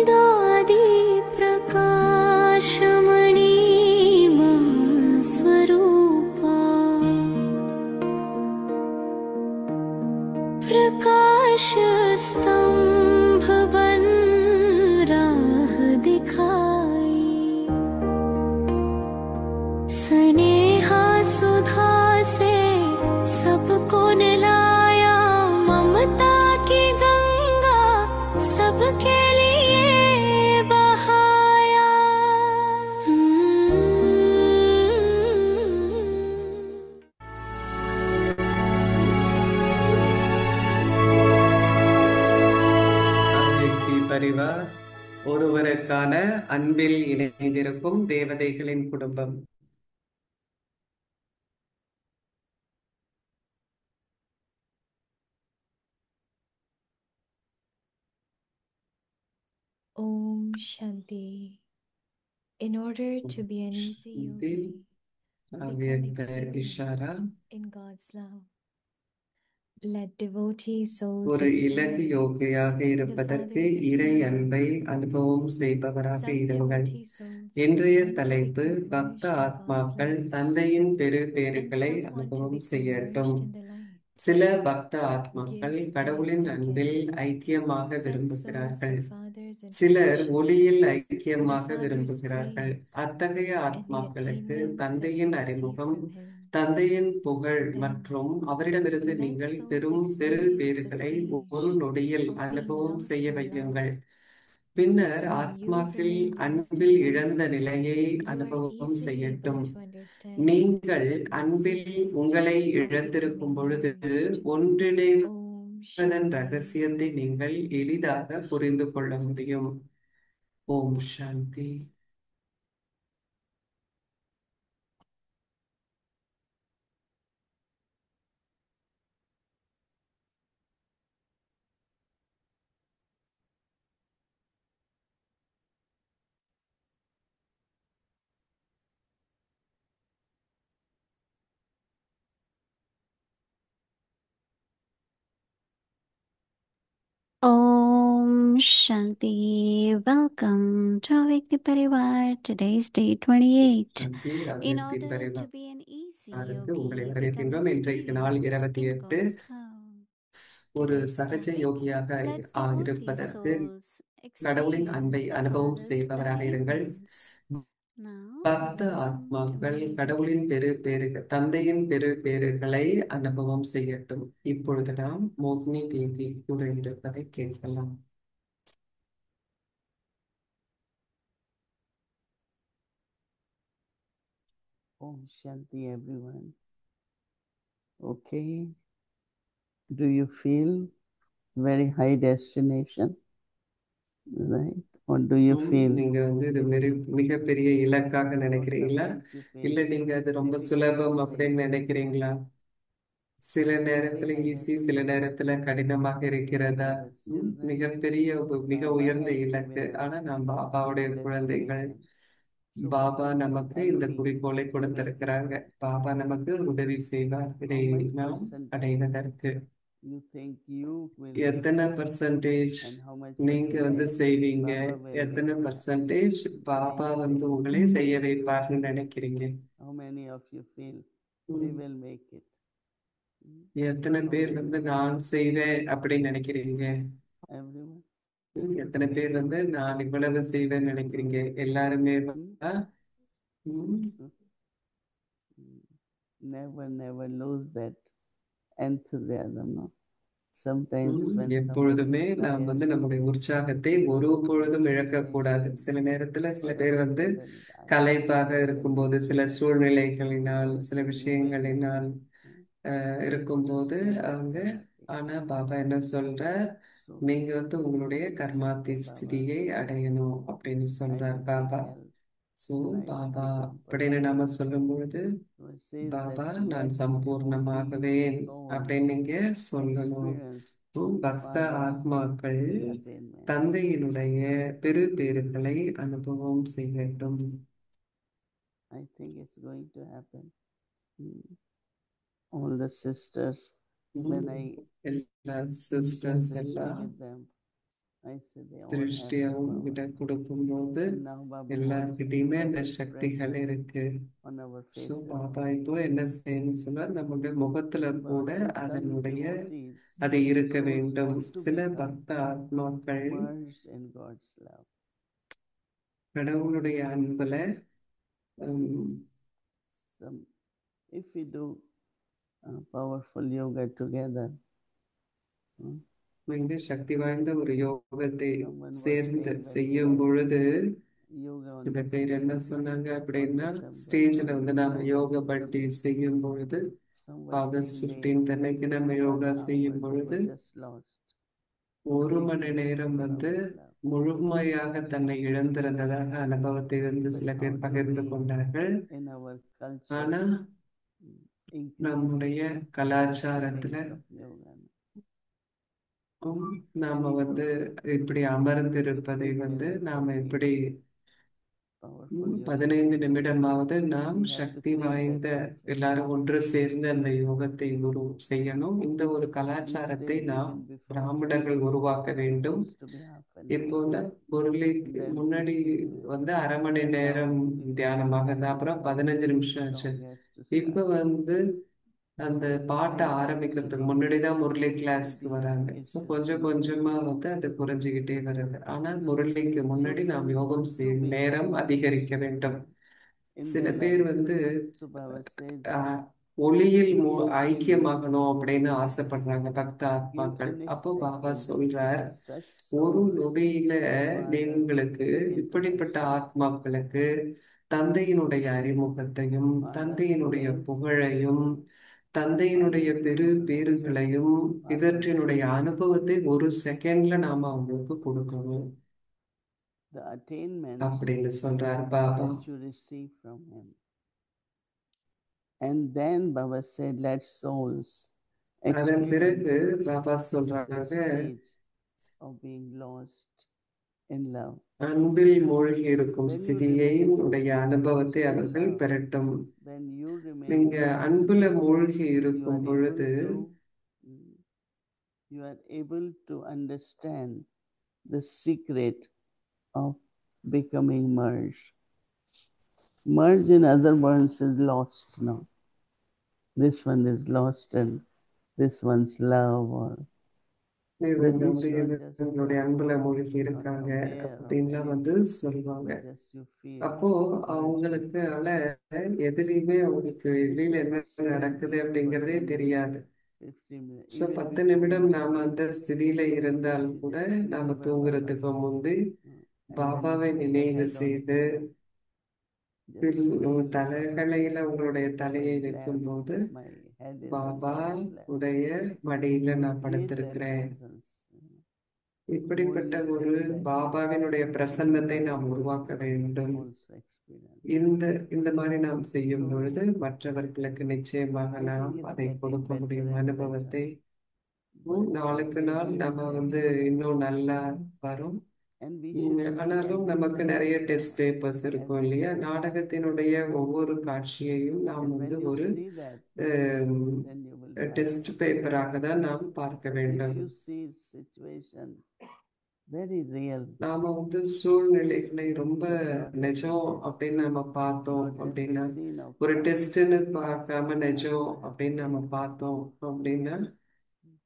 दादी प्रकाशमणि मां स्वरूपा प्रकाश स्तंभ बन राह दिखाई स्नेहा सुधा से सबको निलाया ममता की गंगा सबके लिए बहाया ஒருவருக்கான அன்பில் இணைந்திருக்கும் தேவதைகளின் குடும்பம். Om Shanti. In order to be an easy Shanti. yogi, become அவ்வியக்த இஷாரா. experienced in God's love. Let devotee souls ஒரு இலகு experience யோகியாக the இருப்பதற்கு Father's இறை eternal அன்பை bliss. அனுபவம் செய்பவராக Some இருங்கள். devotee souls இன்றைய want to தலைப்பு become பக்த immersed in God's ஆத்மாக்கள் love, தந்தையின் பெரு and பேறுகளை some want to அனுபவம் become செய்யட்டும். immersed in the light. சில பக்த ஆத்மாக்கள் Give கடவுளின் grace அன்பில் again. ஐக்கியமாக Such souls விரும்புகிறார்கள். the Father's சிலர் introduction, ஒளியில் the ஐக்கியமாக Father's விரும்புகிறார்கள். grace, அத்தகைய and the ஆத்மாக்களுக்கு attainments that you தந்தையின் receive அறிமுகம், from Him. தந்தையின் புகழ் Then மற்றும் அவரிடமிருந்து let நீங்கள் souls பெறும் பெரு experience the பேறுகளை ஒரு stage நொடியில் of being அனுபவம் lost செய்ய in love. வையுங்கள். பின்னர் When you ஆத்மாக்கள் remain lost in Anbil love, இழந்த நிலையை you are அனுபவம் easily செய்யட்டும். able to understand நீங்கள் the அன்பில் secret உங்களை of இழந்திருக்கும் becoming பொழுது merged. ஒன்றிணைவதன் Om Shanti. ரகசியத்தை நீங்கள் எளிதாக புரிந்து கொள்ள முடியும். ஓம் சாந்தி. Om Shanti. Welcome to Avyakti Parivar. Today's day 28. Shanti. In அவ்வியக்தி order to be an easy பரிவாருக்கு உங்களை yogi, become வரவேற்கின்றோம். இன்றைக்கு நாள் experienced in 28. God's love. ஒரு Today's சகஜ topic, யோகியாக let devotee இருப்பதற்கு souls கடவுளின் அன்பை experience the அனுபவம் Father's செய்பவராக இருங்கள். attainments. Now, பக்த listen to ஆத்மாக்கள் me. கடவுளின் தந்தையின் பெரு பேறுகளை அனுபவம் செய்யட்டும். இப்பொழுது நாம் மோகினி தேதி கூற இருப்பதை கேட்கலாம். Om Shanti, everyone. Okay. Do you feel very high destination? Right? Or do you feel நீங்க இது மிகப்பெரிய இலக்காக நினைக்கிறீங்களா? இல்ல நீங்க அது ரொம்ப சுலபம் அப்படின்னு நினைக்கிறீங்களா? சில நேரத்துல ஈஸி, சில நேரத்துல கடினமாக இருக்கிறதா? மிகப்பெரிய மிக உயர்ந்த இலக்கு. ஆனா நாம் பாபாவுடைய குழந்தைகள். பாபா நமக்கு இந்த குறிக்கோளை கொடுத்திருக்கிறாங்க. பாபா நமக்கு உதவி செய்வார் இதை நாம் அடைவதற்கு. you think you will எத்தனை பர்சன்டேஜ் and how much நீங்க செய்வீங்க? Baba will எத்தனை make பர்சன்டேஜ் பாபா உங்களை செய்ய வைப்பார்னு நினைக்கிறீங்க? how many of you feel we will make it? எத்தனை பேர் நான் செய்வேன் அப்படின்னு நினைக்கிறீங்க? Everyone? எத்தனை பேர் நான் இவ்வளவு செய்வேன்னு நினைக்கிறீங்க? எல்லாருமே Never lose that enthusiasm, no? Sometimes when எப்பொழுதுமே somebody நாம் tries, நம்முடைய உற்சாகத்தை ஒரு பொழுதும் இழக்கக்கூடாது. சில நேரத்துல சில பேர் களைப்பாக இருக்கும்போது, சில சூழ்நிலைகளினால், சில விஷயங்களினால் இருக்கும்போது அவங்க ஆனா பாபா என்ன சொல்றார்? நீங்க உங்களுடைய கர்மாத்தி ஸ்திதியை அடையணும் அப்படின்னு சொல்றார் பாபா. சோ பாபா அப்படின்னு நாம சொல்லும் பொழுது, பாபா நான் சம்பூர்ணமாகவேன் அப்படின்னு நீங்க சொல்லணும். பக்த ஆத்மாக்கள் தந்தையினுடைய பெரு பேறுகளை அனுபவம் செய்யட்டும். I think it's going to happen. All the sisters, when I எல்லா சிஸ்டர்ஸ் share எல்லாம் with them, I say they all have திருஷ்டி the அவங்க power. கிட்ட கொடுக்கும்போது And now Baba wants எல்லார்கிட்டயுமே to அந்த express சக்திகள் இருக்கு. on our so faces. Baba இப்போ என்ன செய்யணும் சொன்னா, நம்முடைய முகத்துல Baba கூட says some அதனுடைய devotees, அது இருக்க souls வேண்டும். want to சில become பக்த ஆத்மாக்கள் merged in God's love. கடவுளுடைய அன்புல If we do powerful yoga together, மிக சக்தி வாய்ந்த ஒரு யோகத்தை someone was சேர்ந்து saying when we செய்யும் were பொழுது, yoga on சில the பேர் என்ன stage சொன்னாங்க on அப்படின்னா, December ஸ்டேஜ்ல 15, நாம யோகா பட்டி செய்யும் பொழுது, some were ஆகஸ்ட் saying 15 அன்னைக்கு நம்ம 1 யோகா hour செய்யும் they பொழுது were just lost. ஒரு Deeply மணி நேரம் in love with love. முழுமையாக தன்னை இழந்திருந்ததாக அனுபவத்தை வந்து சில பேர் பகிர்ந்து Already கொண்டார்கள். in our culture ஆனா increase நம்முடைய the கலாச்சாரத்துல feelings of yoga. நாம வந்து இப்படி அமர்ந்திருப்பதை வந்து 15 minutes of நாம இப்படி being powerful yoga. 15 நிமிடமாவது நாம் We have to Sakthi create வாய்ந்த that culture. எல்லாரும் ஒன்று சேர்ந்து அந்த யோகத்தை செய்யணும். இந்த ஒரு Each கலாச்சாரத்தை day, நாம் even before பிராமணர்கள் உருவாக்க வேண்டும். used to be half an hour. இப்போல முரளிக்கு Then முன்னாடி 15 minutes. வந்து அரை மணி Now நேரம் people தியானமாக ask இருந்தது. me அப்புறம் how 15 the நிமிஷம் ஆச்சு. song has to இப்ப start. வந்து அந்த பாட்டை And ஆரம்பிக்கிறதுக்கு actually, முன்னாடிதான் முரளி கிளாஸ்க்கு these வராங்க. kids ஸோ have கொஞ்சம் been கொஞ்சமா increasing. வந்து அது குறைஞ்சிக்கிட்டே வருது. ஆனால் முரளிக்கு So முன்னாடி நாம் some யோகம் want to செய்யும் be நேரம் அதிகரிக்க வேண்டும். in சில their பேர் life. வந்து So Baba says, ஒளியில் you need to ஐக்கியமாகணும் அப்படின்னு ஆசைப்படுறாங்க பக்த give ஆத்மாக்கள். in a அப்போ பாபா second சொல்றார், such ஒரு songs நொடியில Father's உங்களுக்கு இப்படிப்பட்ட introduction, ஆத்மாக்களுக்கு தந்தையினுடைய அறிமுகத்தையும் Father's தந்தையினுடைய praise, புகழையும் தந்தையினுடைய Father's பெரு information, பேறுகளையும் Father's இவற்றினுடைய அனுபவத்தை ஒரு செகண்ட்ல நாம அவங்களுக்கு கொடுக்கணும் the attainments அப்படின்னு சொல்றார் Baba. that you receive from him. And then Baba said, let souls அதன் பிறகு experience பாபா the சொல்றாங்க, stage of being lost in love. அன்பில் மூழ்கி இருக்கும் When you ஸ்திதியை remain உடைய அனுபவத்தை in அவர்கள் love, பெறட்டும். when you remain நீங்க in love, அன்புல மூழ்கி you இருக்கும் are பொழுது able to understand the secret of becoming merged. Merge, in other words, is lost now. This one is lost in this one's love, or இவங்க that வந்து which you are just இவங்களுடைய அன்புல மூழ்கி not இருக்காங்க aware of அப்படின்லாம் வந்து anything, சொல்லுவாங்க. just you feel அப்போ merging. அவங்களுக்கு எதிரியுமே அவங்களுக்கு வெளியில என்ன நடக்குது அப்படிங்கிறதே தெரியாது. 15 minutes. ஸோ Even 10 before நிமிடம் you நாம sleep, அந்த ஸ்திதியில இருந்தால் you கூட just நாம remember தூங்குறதுக்கு Baba's முந்தி and then பாபாவை put the நினைவு head on செய்து pillow. Just feel தலைகளையில உங்களுடைய my தலையை lap, வைக்கும்போது my head is on Baba Baba's lap. உடைய மடியில நான் Feel that படுத்திருக்கிறேன். presence. இப்படிப்பட்ட More you ஒரு get that, பாபாவினுடைய பிரசன்னத்தை நாம் உருவாக்க வேண்டும். also experience. இந்த மாதிரி நாம் செய்யும் பொழுது மற்றவர்களுக்கு நிச்சயமாக I நாம் think it's அதை getting கொடுக்க better முடியும் and அனுபவத்தை. better. But நாளுக்கு நாள் maybe நம்ம there's வந்து more. இன்னும் நல்லா வரும். And we should see ஆனாலும் every நமக்கு நிறைய scene டெஸ்ட் பேப்பர்ஸ் as இருக்கும் a இல்லையா? test. நாடகத்தினுடைய ஒவ்வொரு காட்சியையும் நாம் And வந்து when you ஒரு see that, then you will test practice. பேப்பராக தான் நாம் பார்க்க But if வேண்டும். you see situation very real, நாம வந்து சூழ்நிலைகளை ரொம்ப not நிஜம் every test, அப்படின்னு நம்ம பார்த்தோம் not every அப்படின்னா, scene of ஒரு life டெஸ்ட்னு பார்க்காம has நிஜம் to அப்படின்னு happen. நம்ம பார்த்தோம் அப்படின்னா,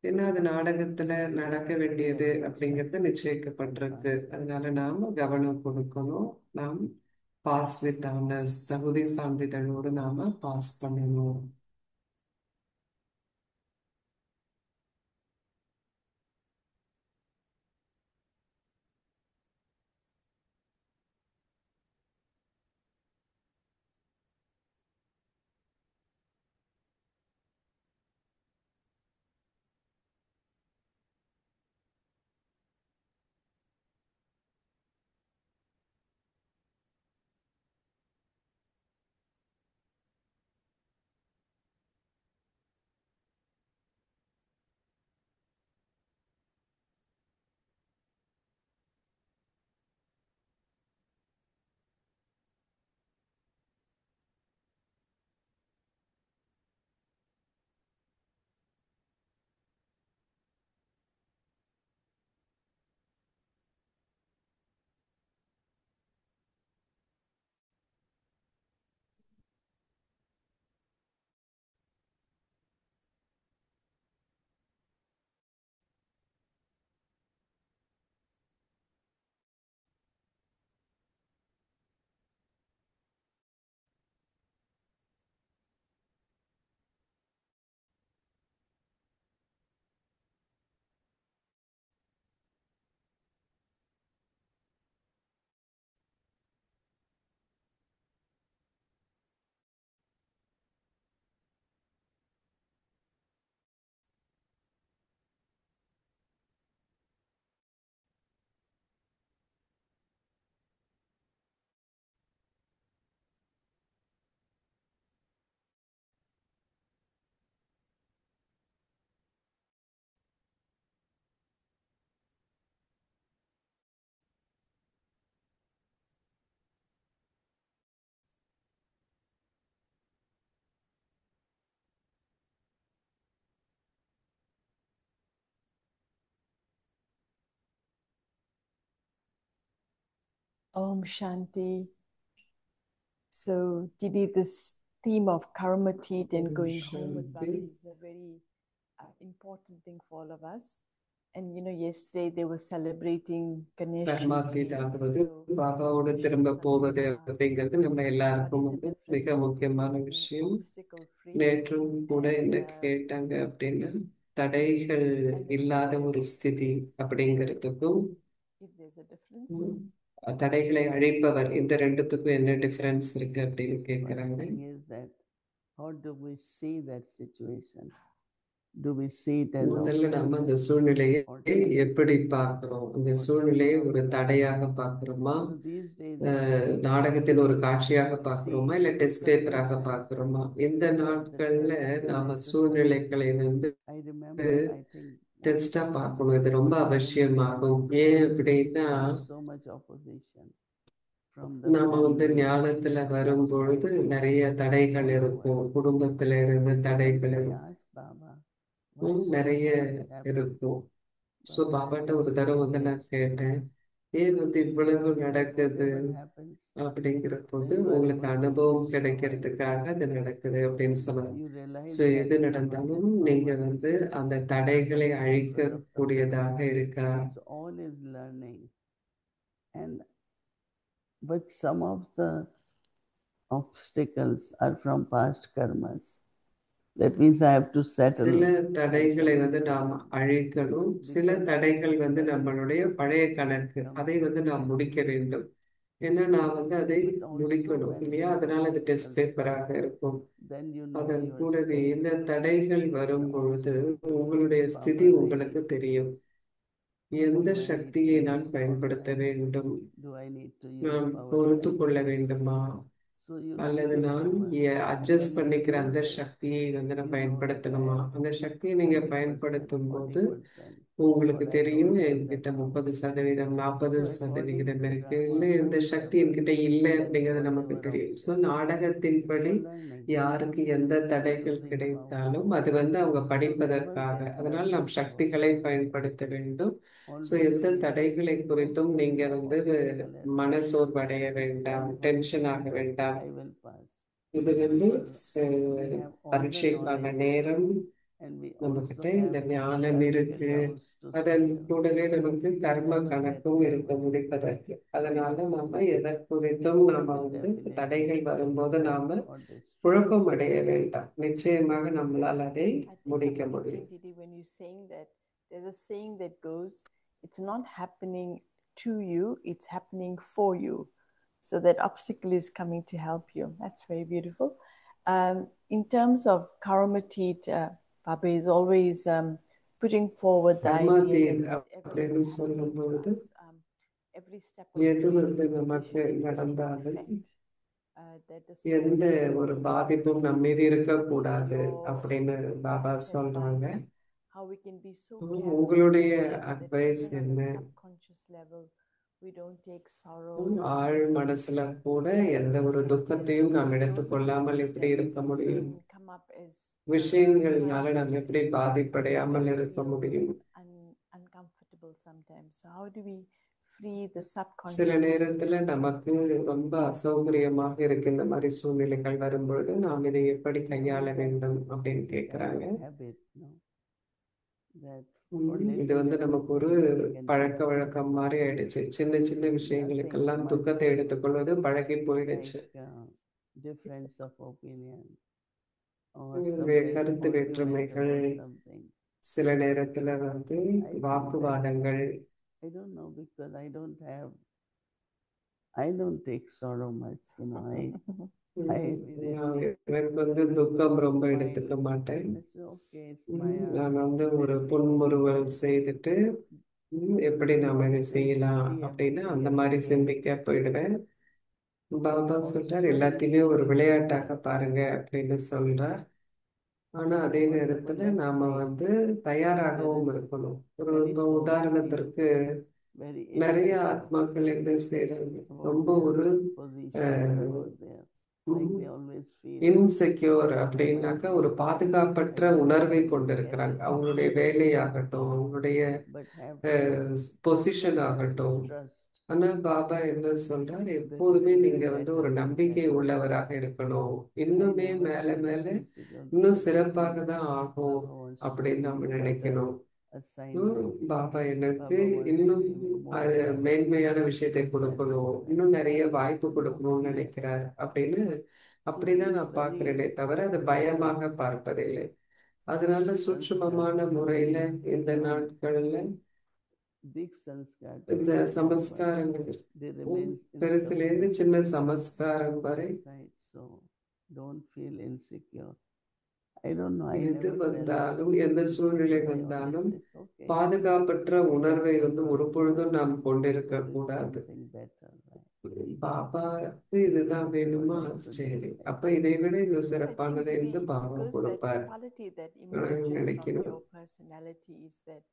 ஏன்னா அது நாடகத்துல நடக்க வேண்டியது அப்படிங்கிறது நிச்சயிக்கப்பட்டிருக்கு. அதனால நாம கவனம் கொடுக்கணும். நாம் பாஸ் வித் ஆனர்ஸ், தகுதி சான்றிதழோடு நாம பாஸ் பண்ணணும். Om Shanti. So, Didi, this theme of Karmatit and Om going home with Shanti. Baba is a very important thing for all of us. And yesterday they were celebrating Ganesh கர்மாத்தீத் Chaturthi. ஆகுவது So, பாபாவோடு Ganesh திரும்ப Chaturthi போவது for us அப்படிங்கிறது நம்ம what எல்லாருக்கும் is the வந்து difference மிக முக்கியமான between being விஷயம். obstacle free நேற்றும் கூட and என்ன கேட்டாங்க அப்படின்னா தடைகள் இல்லாத ஒரு ஸ்திதி அப்படிங்கிறதுக்கும் if there's a difference? தடைகளை அழிப்பவர் இந்த ரெண்டுத்துக்கும் என்ன டிஃபரன்ஸ் இருக்கு அப்படின்னு First கேட்கிறாங்க. thing is that how do we see that situation? Do we see it as முதல்ல நாம அந்த சூழ்நிலையை எப்படி பார்க்கிறோம்? அந்த சூழ்நிலையை ஒரு தடையாக பார்க்கிறோமா, so these days நாடகத்தின் ஒரு காட்சியாக பார்க்கிறோமா, இல்ல டெஸ்ட் பேப்பராக பார்க்கிறோமா? இந்த நாட்கள்ல நாம சூழ்நிலைகளை வந்து I remember, I think டெஸ்டா பார்க்கணும். இது ரொம்ப அவசியமாகும். ஏன் அப்படின்னா so much opposition from நாம வந்து family, ஞானத்துல வரும் பொழுது நிறைய தடைகள் இருக்கும். குடும்பத்துல இருந்து தடைகள் I இருக்கும். asked Baba, why so நிறைய much happens? இருக்கும். ஸோ Baba said, பாபாட்ட ஒரு "It's தடவை your வந்து நான் nature." கேட்டேன், ஏன் வந்து இவ்வளவு நடக்குது Whatever happens, அப்படிங்கிற போது, when you are உங்களுக்கு able to அனுபவம் restore, கிடைக்கிறதுக்காக அது நடக்குது அப்படின்னு சொன்னாங்க. you realize ஸோ that எது Baba நடந்தாலும் is நீங்க power. வந்து அந்த தடைகளை அழிக்கக்கூடியதாக இருக்கா. So all is learning. And but some of the obstacles are from past karmas. That means I have to settle. சில தடைகளை வந்து நாம் அழிக்கணும். சில தடைகள் வந்து நம்மளுடைய பழைய கணக்கு, அதை வந்து நாம் முடிக்க வேண்டும். ஏன்னா நான் வந்து அதை முடிக்கணும் இல்லையா? அதனால அது டெஸ்ட் பேப்பராக இருக்கும். Then you know அதன் your கூடவே state. இந்த தடைகள் வரும் பொழுது உங்களுடைய ஸ்திதி உங்களுக்கு தெரியும். எந்த சக்தியை நான் பயன்படுத்த வேண்டும்? Do I need to நான் use power பொறுத்து bank? கொள்ள வேண்டுமா, So you அல்லது learn நான் அட்ஜஸ்ட் பண்ணிக்கிற அந்த சக்தியை வந்து நான் பயன்படுத்தணுமா? அந்த சக்தியை நீங்க பயன்படுத்தும் போது 40%. உங்களுக்கு தெரியும் என்கிட்ட 30%, 40% இருக்கு, இல்லை இந்த சக்தி என்கிட்ட இல்லை அப்படிங்கிறது நமக்கு தெரியும். ஸோ நாடகத்தின்படி யாருக்கு எந்த தடைகள் கிடைத்தாலும் அது வந்து அவங்க படிப்பதற்காக, அதனால நாம் சக்திகளை பயன்படுத்த வேண்டும். ஸோ எந்த தடைகளை குறித்தும் நீங்க வந்து மனசோர்வடைய வேண்டாம், டென்ஷன் ஆக வேண்டாம். I will pass. இது வந்து We have all the பரீட்சைக்கான knowledge நேரம். and we நம்ம also கிட்ட have இந்த ஞானம் இருக்கு, accounts to அதன் settle. கூடவே நமக்கு கர்ம கணக்கும் இருக்க முடிப்பதற்கு. அதனால நாம எதை குறித்தும் நாம வந்து தடைகள் வரும்போது நாம Or this. குழப்பம் அடைய வேண்டாம். நிச்சயமாக நம்மளால் அதை I think முடிக்க another முடியும். thing, Didi, when you're saying that, there's a saying that goes, it's not happening to you, it's happening for you. So that obstacle is coming to help you. That's very beautiful. In terms of Karmatit, Baba is always putting forward the idea கர்மாதீத் that அப்படின்னு சொல்லும் பொழுது every step of the எது way வந்து we நமக்கு should be நடந்தாலும் effect. That the எந்த soul ஒரு பாதிப்பும் நம்ம மீது இருக்கக்கூடாது அப்படின்னு பாபா advice, சொல்றாங்க. how we can be so careful உங்களுடைய to make sure that advice even on என்ன? the subconscious level we don't take sorrow. ஆழ் மனசுல கூட எந்த ஒரு துக்கத்தையும் நாம் எடுத்துக்கொள்ளாமல் எப்படி இருக்க முடியும்? Come up as விஷயங்கள்னால நாம் எப்படி பாதிப்படையாமல் இருக்க முடியும்? uncomfortable sometimes. So how do we free the subconscious? சில நேரத்துல நமக்கு ரொம்ப அசௌகரியமாக இருக்கு. இந்த மாதிரி சூழ்நிலைகள் வரும்பொழுது நாம் இதை எப்படி கையாள வேண்டும் அப்படின்னு கேட்கிறாங்க. Habit, no? That இது வந்து நமக்கு ஒரு பழக்க வழக்கம் மாதிரி ஆயிடுச்சு. சின்ன சின்ன விஷயங்களுக்கெல்லாம் துக்கத்தை எடுத்துக்கொள்வது பழகி போயிடுச்சு. Difference of opinion or கருத்து வேற்றுமைகள், சில நேரத்துல வந்து வாக்குவாதங்கள். I don't know, because I don't take sorrow much, you know. எனக்கு வந்து துக்கம் ரொம்ப எடுத்துக்க மாட்டேன். நான் வந்து ஒரு புன்முறுவல் செய்துட்டு எப்படி நாம இதை செய்யலாம் அப்படின்னு அந்த மாதிரி சிந்திக்க போயிடுவேன். பாபா சொல்றார், எல்லாத்தையுமே ஒரு விளையாட்டாக பாருங்க அப்படின்னு சொல்றார். ஆனா அதே நேரத்துல நாம வந்து தயாராகவும் இருக்கணும். இப்போ உதாரணத்திற்கு நிறைய ஆத்மாக்கள் என்ன செய்யறாங்க, ரொம்ப ஒரு இன்செக்யூர் அப்படின்னாக்கா ஒரு பாதுகாப்பற்ற உணர்வை கொண்டிருக்கிறாங்க. அவங்களுடைய வேலையாகட்டும், அவங்களுடைய பொசிஷன் ஆகட்டும், ஆனா பாபா என்ன சொல்றார், that it எப்போதுமே will be நீங்க வந்து better ஒரு and நம்பிக்கை better. உள்ளவராக இருக்கணும், I இன்னுமே never மேல feel மேல insecure இன்னும் because சிறப்பாக தான் ஆகும் Baba wants to அப்படின்னு give me நம்ம better நினைக்கணும். assignment. பாபா எனக்கு Baba wants to இன்னும் give me more அது chance. மேன்மையான விஷயத்தை That's why I கொடுக்கணும், select. இன்னும் நிறைய வாய்ப்பு கொடுக்கணும்னு Yeah. நினைக்கிறார் அப்படின்னு So அப்படிதான் he's நான் very பார்க்கிறேனே தவிர அது subtle. பயமாக பார்ப்பதில்லை. அதனால சூட்சுமமான Sanskars முறையில இந்த from நாட்கள்ல big sanskar to இந்த small one, சமஸ்காரங்கள் they இருக்கும், remain in பெருசுலேருந்து subtle, சின்ன சமஸ்காரம் வரை right? So don't feel insecure. I don't know. I எது never felt வந்தாலும் எந்த சூழ்நிலை insecure. I always வந்தாலும் say it's okay. பாதுகாப்பற்ற உணர்வை வந்து ஒரு பொழுதும் நாம் கொண்டிருக்க Give கூடாது. something better, right? பாபாவுக்கு இதுதான் So வேணுமா, let to சரி, give அப்ப better. இதை விட இன்னும் I think சிறப்பானதை வந்து பாபா because that கொடுப்பார் quality that நான் emerges from நினைக்கணும். your personality is that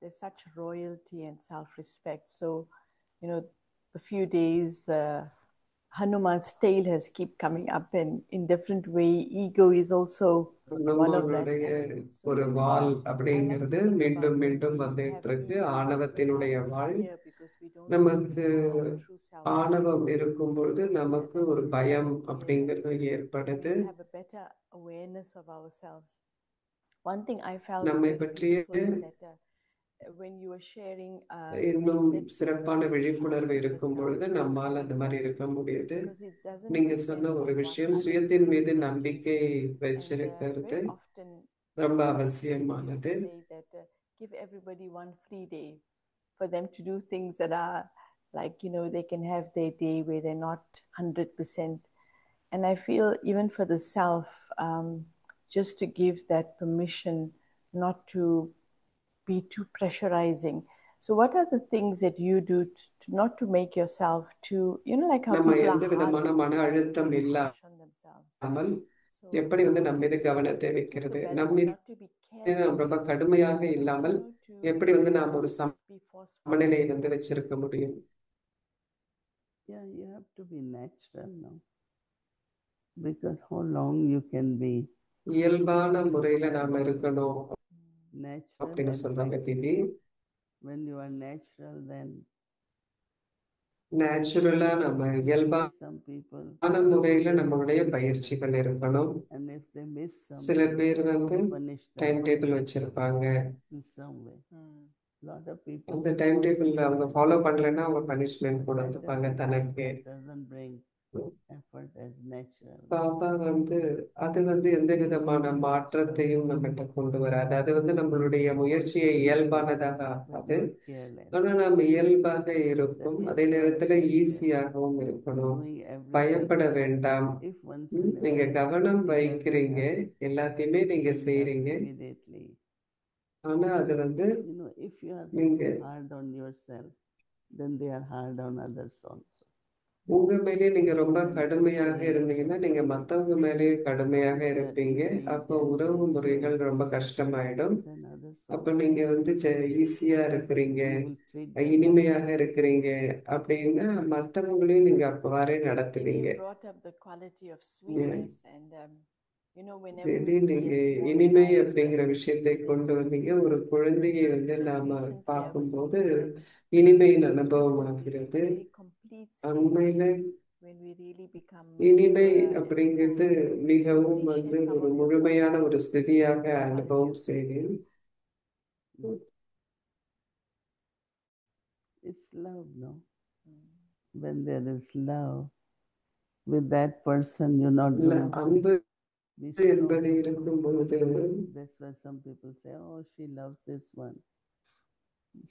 there's such royalty and self-respect. So, you know, the few days the Hanuman's tail has keep coming up, and in different way, ego is also one of that நம்மளுடைய element. So ஒரு வாள் I like to அப்படிங்கிறது think மீண்டும் about when மீண்டும் we வந்துட்டு have இருக்கு. ego, when ஆணவத்தினுடைய our வாள் fear, because we don't நமக்கு recognize our true self. ஆணவம் இருக்கும் பொழுது So நமக்கு that ஒரு is பயம் very clear, அப்படிங்கிறது and ஏற்படுது. we have a better awareness of ourselves. One thing I felt நம்மை very பற்றிய beautiful is that when you were sharing இன்னும் that சிறப்பான this விழிப்புணர்வு trust of the இருக்கும் self பொழுது is நம்மால் அந்த very மாதிரி இருக்க important, முடியுது. because it doesn't நீங்க depend சொன்ன on ஒரு what விஷயம் other சுயத்தின் people மீது say. நம்பிக்கை And வச்சிருக்கிறது very often ரொம்ப used அவசியமானது. to say that give everybody one free day for them to do things that are like, you know, they can have their day where they're not 100%. And I feel even for the self, just to give that permission not to be too pressurizing. So what are the things that you do to not to make yourself too, you know, like how நம்ம people எந்த are hard விதமான on மன themselves, அழுத்தம் very இல்லாமல் harsh on themselves. So எப்படி வந்து நம்ம மீது கவனத்தை keep the வைக்கிறது, balance, நம்ம மீது not to be நாம் ரொம்ப careless, கடுமையாக but இல்லாமல் you know, to எப்படி வந்து நாம் ஒரு be forceful. சமநிலையை வந்து வச்சிருக்க முடியும். Yeah, you have to be natural now. Because how long you can be இயல்பான முறையில நாம இருக்கணும் natural அப்படின்னு and சொல்றாங்க practice. Didi. When you are natural, then நேச்சுரலா நம்ம இயல்பான see some people, முறையில நம்மளுடைய பயிற்சிகள் இருக்கணும். and if they miss சில something, பேர் வந்து punish டைம் themselves டேபிள் வச்சிருப்பாங்க. in some way. Lot of people அந்த டைம் டேபிள் அவங்க ஃபாலோ பண்ணலைன்னா அவங்க பனிஷ்மெண்ட் கூட that இருப்பாங்க doesn't, தனக்கு. that doesn't bring effort as natural. Baba வந்து அது வந்து எந்த விதமான மாற்றத்தையும் நம்மகிட்ட கொண்டு வராது. அது வந்து நம்மளுடைய முயற்சியை இயல்பானதாக ஆகாது. Without careless, ஆனா நம்ம இயல்பாக இருக்கும், that அதே means you are நேரத்துல attentive, ஈஸியாகவும் இருக்கணும். doing everything. பயப்பட வேண்டாம். If once in a நீங்க while கவனம் it doesn't வைக்கிறீங்க, happen, எல்லாத்தையுமே நீங்க bring up செய்றீங்க. immediately. ஆனா அது வந்து You know, if you are நீங்க hard on yourself, then they are hard on others also. உங்க மேலே நீங்க ரொம்ப Then கடுமையாக the இருந்தீங்கன்னா நீங்க relationship, மத்தவங்க மேலேயே கடுமையாக if you are இருப்பீங்க. easy, அப்போ gentle, உறவு முறைகள் sweet, ரொம்ப கஷ்டமாயிடும். then others அப்ப also, நீங்க வந்து ஈஸியா இருக்கிறீங்க, you will treat them இனிமையாக nicely. இருக்கிறீங்க அப்படின்னா மத்தவங்களையும் நீங்க அவ்வாறே Then நடத்துவீங்க. you brought up the quality of sweetness, and you know, whenever இது we see நீங்க a small இனிமை child, அப்படிங்கிற விஷயத்தை there's கொண்டு a வந்தீங்க. ஒரு sweetness. குழந்தையை வந்து Just நாம recently, I was பார்க்கும்போது thinking இனிமையின் that அனுபவம் sweetness is a ஆகிறது. very complete stage உண்மையில when we really become இனிமை mature and அப்படிங்கிறது full. மிகவும் Please வந்து share some ஒரு of your முழுமையான thoughts ஒரு on ஸ்திதியாக the quality அனுபவம் of செய்கிறேன். sweetness. It's love, no? When there is love, with that person, you're not இல்ல going to அன்பு be strong. என்பது இருக்கும் பொழுது That's why some people say, oh, she loves this one.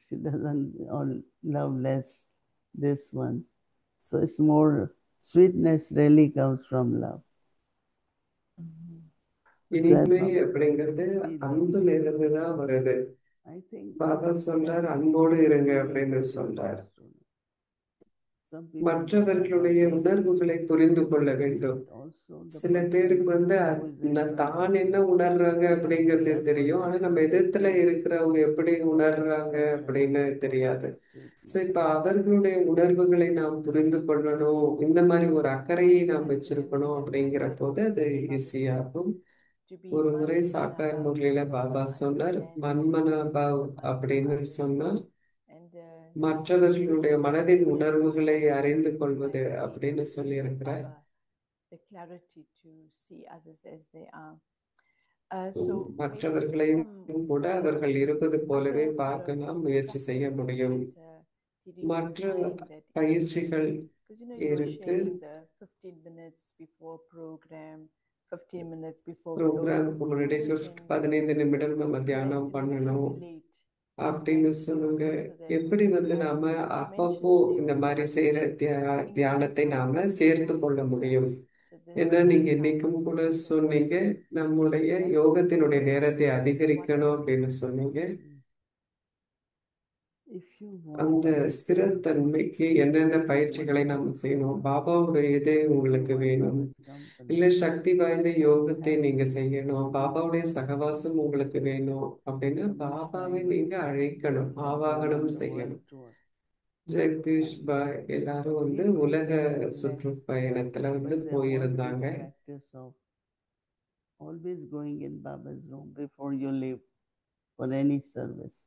She doesn't or love less this one. So it's more, sweetness really comes from love. So இனிமை Baba said, அப்படிங்கிறது be loving. அன்புல இருந்து தான் வருது. I think பாபா if சொல்றார், every அன்போடு இருங்க feelings அப்படின்னு is சொல்றார். understood. Some people don't மற்றவர்களுடைய understand உணர்வுகளை புரிந்து கொள்ள வேண்டும். that also the சில person பேருக்கு வந்து who is in front தான் of என்ன you உணர்றாங்க doesn't அப்படிங்கிறது care for தெரியும். ஆனா that நம்ம எதிர்த்துல sweetness, இருக்கிறவங்க எப்படி உணர்றாங்க attention அப்படின்னு for தெரியாது. that so sweetness. இப்ப அவர்களுடைய உணர்வுகளை நாம் புரிந்து கொள்ளணும், இந்த மாதிரி ஒரு அக்கறையை We நாம் have to வச்சிருக்கணும் remember அப்படிங்கிற Sakar போது அது Murli, Baba says, ஈஸியாகும். to be ஒரு one முறை with சாக்கார் Baba, முரளியில so பாபா சொன்னார், understanding, மன்மனாபாவ் one with அப்படின்னு others. சொன்னா And மற்றவர்களுடைய மனதின் Yes, உணர்வுகளை அறிந்து by கொள்வது seeing அப்படின்னு with சொல்லியிருக்கிறார். Baba the clarity to see others as they are. So maybe மற்றவர்களையும் some கூட அவர்கள் இருப்பது போலவே other sort பார்க்க of நாம் முயற்சி செய்ய practices முடியும். that Didi will மற்ற find that if பயிற்சிகள் because you were இருக்கு. sharing the 15 minutes before program, 15 minutes before flow, ப்ரோக்ராமுக்கு முன்னாடி how we can 15 நிமிடம் நம்ம தியானம் gradually பண்ணணும் accumulate அப்படின்னு that சொல்லுங்க. so that எப்படி நாம she அப்பப்போ mentioned இந்த things மாதிரி செய்யற increase தியானத்தை நாம our சேர்த்து கொள்ள முடியும். so this ஏன்னா is நீங்க how இன்னைக்கும் one கூட sense that சொன்னீங்க நம்முடைய யோகத்தினுடைய நேரத்தை one அதிகரிக்கணும் அப்படின்னு சொன்னீங்க. If you அந்த want ஸ்திரத்தன்மைக்கு என்னென்ன பயிற்சிகளை நாம் செய்யணும்? பாபாவுடைய இதே உங்களுக்கு வேணும், Baba's company, இல்ல சக்தி வாய்ந்த யோகத்தை நீங்க செய்யணும், பாபாவுடைய சகவாசம் உங்களுக்கு வேணும் அப்படின்னா Jagdish பாபாவை Bhai நீங்க அழைக்கணும், has been ஆவாகனம் on the செய்யணும். world tour. ஜெகதீஷ் And பாய் எல்லாரும் he's உலக getting less, சுற்றுப்பயணத்துல but they always போயிருந்தாங்க. practice of always going in Baba's room before you leave for any service,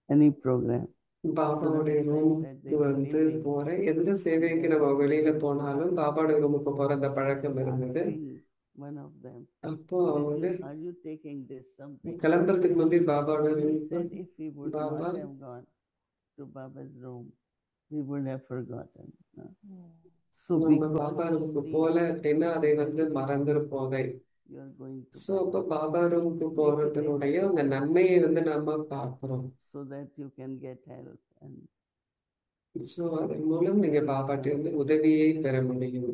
any program. பாபாவுடைய So that ரூமுக்கு they were leaving, போற எந்த சேவைக்கு நம்ம வெளியில போனாலும் பாபாவுடைய ரூமுக்கு போற அந்த பழக்கம் இருந்தது. asking one of them, அப்போ that அவங்க are you taking this something? கிளம்புறதுக்கு முந்தைய பாபாவோட He ரூமுக்கு said if we would Baba not have gone to Baba's room, we would have forgotten. So நம்ம because பாபா you ரூமுக்கு see போல அப்படின்னா அதை மறந்துருப்போங்க. you are going to so அப்போ Baba, பாபா ரூமுக்கு make it போறதுனுடைய அந்த நன்மையை நம்ம பார்க்கிறோம். so that you can get help, and so அதன் மூலம் நீங்க பாபாட்ட உதவியை பெற முடியும்.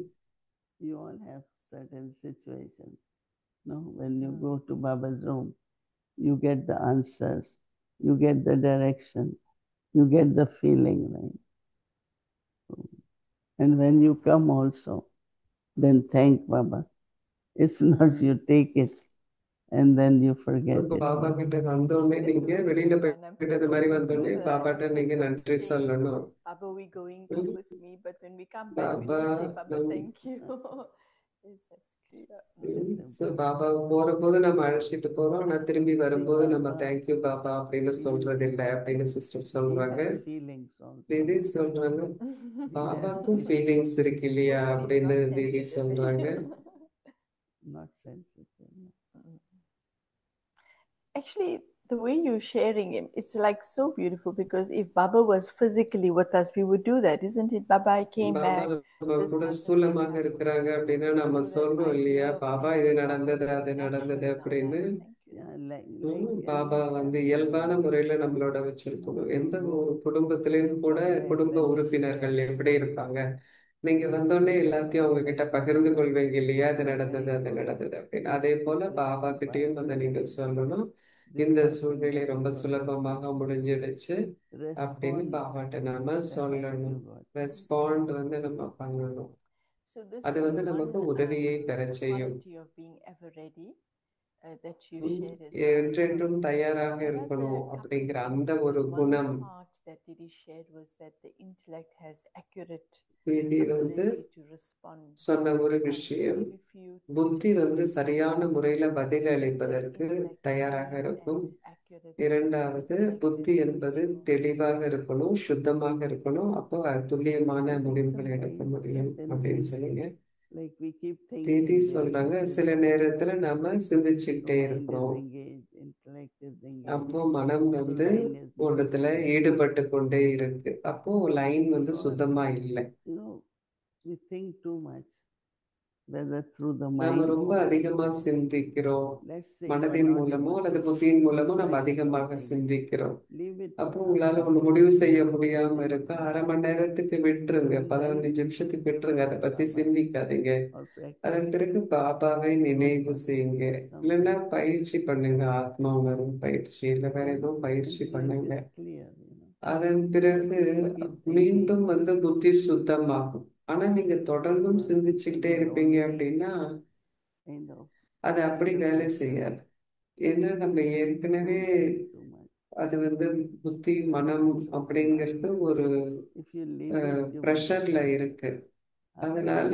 you all have certain situations. No, when you go to Baba's room, you get the answers, you get the direction, you get the feeling, right? And when you come also, then thank Baba. It's not you take it and then you forget இப்போ it. பாபா கிட்ட வந்தோடனே That's நீங்க very வெளியில true, and I'm போயிட்டது மாதிரி practicing to do வந்தோடனே that. பாபாட்ட நீங்க Not நன்றி saying, சொல்லணும். Baba, we going with me, but when we come back, we Baba don't say, Baba, நம் thank you. Yes, that's clear. So Baba போற போது நம்ம அழைச்சிட்டு போறோம், ஆனா திரும்பி See, வரும்போது நம்ம Baba, தேங்க்யூ பாபா அப்படின்னு சொல்றது இல்லை அப்படின்னு சிஸ்டர் he சொல்றாங்க. has feelings also. தீதி சொல்றாங்க He has பாபாக்கும் ஃபீலிங்ஸ் இருக்கு இல்லையா But he's அப்படின்னு not தீதி sensitive. சொல்றாங்க. not sensitive. Actually, the way you're sharing him, it's like so beautiful because if Baba was physically with us, we would do that, isn't it? Baba, I came Baba back. நம்ம This கூட happened, that ஸ்தூலமாக happened. இருக்கிறாங்க அப்படின்னா நம்ம So that சொல்றோம் இல்லையா, idea of பாபா having இது Baba நடந்தது being அது நடந்தது natural in our அப்படின்னு. lives. Thank you. Yeah, That's Baba இயல்பான முறையில நம்மளோட வச்சிருக்கணும். எந்த ஒரு குடும்பத்திலையும் கூட குடும்ப உறுப்பினர்கள் எப்படி இருப்பாங்க, நீங்க வந்தோடனே எல்லாத்தையும் அவங்க கிட்ட பகிர்ந்து கொள்வீங்க இல்லையா, அது நடந்தது அது நடந்தது அப்படின்னு. அதே போல பாபா கிட்டயும் நீங்க சொல்லணும், இந்த சூழ்நிலை ரொம்ப சுலபமாக முடிஞ்சிடுச்சு அப்படின்னு respond பாபாட்ட to நாம the help சொல்லணும். you got. ரெஸ்பாண்ட் நம்ம பண்ணணும். So this அது நமக்கு one உதவியை பெற செய்யும். quality of being ever ready that you ம், shared as well. என்றென்றும் தயாராக Another இருக்கணும் couple அப்படிங்கிற things. அந்த ஒரு One குணம் part that Didi shared was that the intellect has accurate Didi ability to respond. சொன்ன ஒரு And விஷயம், if you புத்தி சரியான முறையில பதில் that அளிப்பதற்கு intellect தயாராக clean இருக்கும். and accurate, இரண்டாவது, like புத்தி that என்பது individual. தெளிவாக இருக்கணும், சுத்தமாக இருக்கணும். அப்போ துல்லியமான முடிவுகளை எடுக்க Sometimes முடியும் certain அப்படின்னு things, சொல்லுங்க. like we keep Didi thinking, சொல்றாங்க, then சில நேரத்துல நம்ம so சிந்திச்சுக்கிட்டே mind is இருக்கிறோம். engaged, intellect is அப்போ engaged, மனம் so line is not ஒன்றத்துல clear. ஈடுபட்டு கொண்டே இருக்கு. அப்போ லைன் Or, சுத்தமா இல்லை. you know, we think too much, whether through the நாம mind, ரொம்ப அதிகமா சிந்திக்கிறோம், let's say you are மனதின் not மூலமோ able அல்லது to புத்தியின் மூலமோ நம்ம decide அதிகமாக something, சிந்திக்கிறோம். leave it அப்போ for half உங்களால an ஒண்ணு hour, முடிவு செய்ய முடியாம இருக்க, think, 1/2 மணி நேரத்துக்கு விட்டுருங்க, and 15 then நிமிஷத்துக்கு விட்டுருங்க, அதை பத்தி Baba சிந்திக்காதீங்க. or அதன் practice பிறகு பாபாவை thought நினைவு செய்யுங்க, process, இல்லைன்னா something, பயிற்சி பண்ணுங்க, ஆத்மா உணர்வு பயிற்சி, இல்ல வேற then எதுவும் பயிற்சி intellect பண்ணுங்க. is clear, you know. அதன் பிறகு If you keep thinking, மீண்டும் புத்தி சுத்தமாகும். ஆனா நீங்க தொடர்ந்தும் சிந்திச்சுக்கிட்டே you are இருப்பீங்க already அப்படின்னா kind of அது அப்படி வேலை undergoing செய்யாது. ஏன்னா நம்ம ஏற்கனவே don't think too much. அது புத்தி மனம் அப்படிங்கிறது ஒரு If you leave it, you will ப்ரெஷர்ல இருக்கு. after அதனால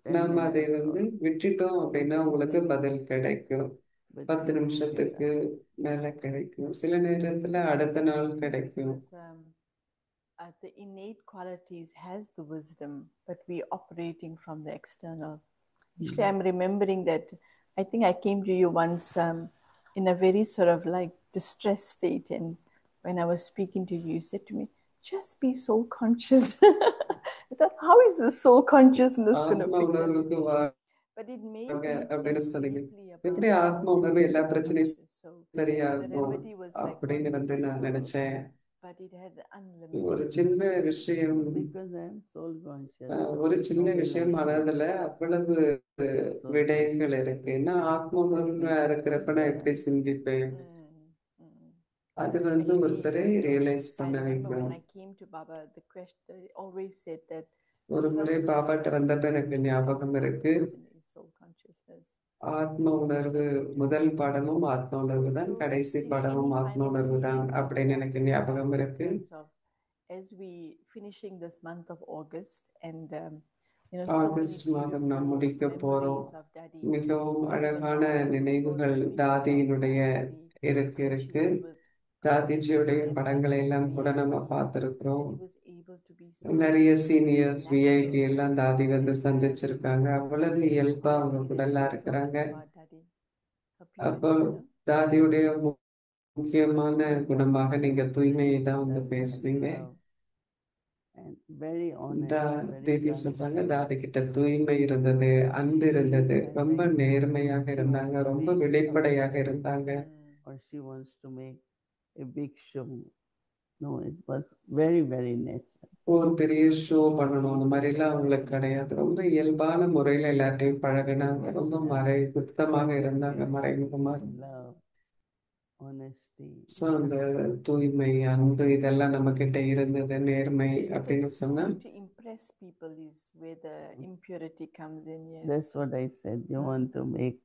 10 நாம அதை minutes or விட்டுட்டோம் அப்படின்னா sometimes உங்களுக்கு like பதில் கிடைக்கும். but 10 you do get நிமிஷத்துக்கு answer. மேல கிடைக்கும், சில நேரத்துல அடுத்த நாள் கிடைக்கும். Because the innate qualities has the wisdom, but we're operating from the external. Actually, I'm remembering that I think I came to you once in a very sort of like distressed state, and when I was speaking to you, you said to me, just be soul conscious. I thought, how is the soul consciousness going to ஆத்ம fix உணர்வுக்கு everything? But it made வாங்க me அப்படின்னு think சொன்னீங்க. deeply about எப்படி how ஆத்ம to உணர்வு be எல்லா soul பிரச்சனையும் conscious. So the சரியாகும் remedy was like அப்படின்னு one வந்து நான் pill, நினைச்சேன். but it had ஒரு unlimited சின்ன wisdom. விஷயம், Because I am soul conscious. ஒரு No சின்ன will I விஷயம் do. மனதுல அவ்வளவு Just soul விடயங்கள் இருக்கு. ஏன்னா ஆத்ம உணர்வா இருக்கிறப்ப நான் எப்படி சிந்திப்பேன், அது வந்து Actually, ஒருத்தரை ரியலைஸ் I பண்ண remember when வைக்கும். I came to Baba, the question they always said that ஒரு the முறை first பாபாட்ட lesson வந்தப்ப எனக்கு ஞாபகம் இருக்கு, is soul consciousness. ஆத்ம உணர்வு முதல் பாடமும் ஆத்ம உணர்வு தான், So, கடைசி any பாடமும் ஆத்ம final உணர்வு தான் feelings you அப்படின்னு would எனக்கு like to add ஞாபகம் in இருக்கு. terms of as we finishing this month of August and you know so many August மாதம் நாம் beautiful முடிக்க போறோம். memories of Daddy, மிகவும் even அழகான now before நினைவுகள் we finish தாதியினுடைய Daddy, இருக்கு when she இருக்கு. was with தாதிஜியுடைய and படங்களை எல்லாம் கூட நம்ம VIP, பார்த்திருக்கிறோம். Daddy was able to be so நிறைய சீனியர்ஸ் விஐபி natural. எல்லாம் தாதி வந்து சந்திச்சிருக்காங்க. அவ்வளவு இயல்பா Quality அவங்க கூட that எல்லாம் we love இருக்கிறாங்க. about Daddy, her அப்போ purity, no? தாதியுடைய முக்கியமான குணமாக நீங்க தூய்மையை தான் வந்து பேசுனீங்க. love. And very honest, very தேதி சொல்றாங்க, transparent. தாதி கிட்ட தூய்மை இருந்தது, அன்பு இருந்தது, Felt ரொம்ப like நேர்மையாக she இருந்தாங்க, wants to ரொம்ப make a வெளிப்படையாக big இருந்தாங்க. or she wants to make a big show. No, it was very, very natural. ஒரு பெரிய ஷோ பண்ணணும் அந்த மாதிரி எல்லாம் அவங்களுக்கு கிடையாது. ரொம்ப இயல்பான முறையில எல்லாத்தையும் பழகினாங்க. ரொம்ப குப்தமாக இருந்தாங்க, மறைமுகமா. Love, honesty. ஸோ அந்த தூய்மை, அன்பு இதெல்லாம் நம்ம கிட்ட இருந்தது, நேர்மை Actually, அப்படின்னு this சொன்னா want to impress people is where the impurity comes in. Yes. That's what I said. You want to make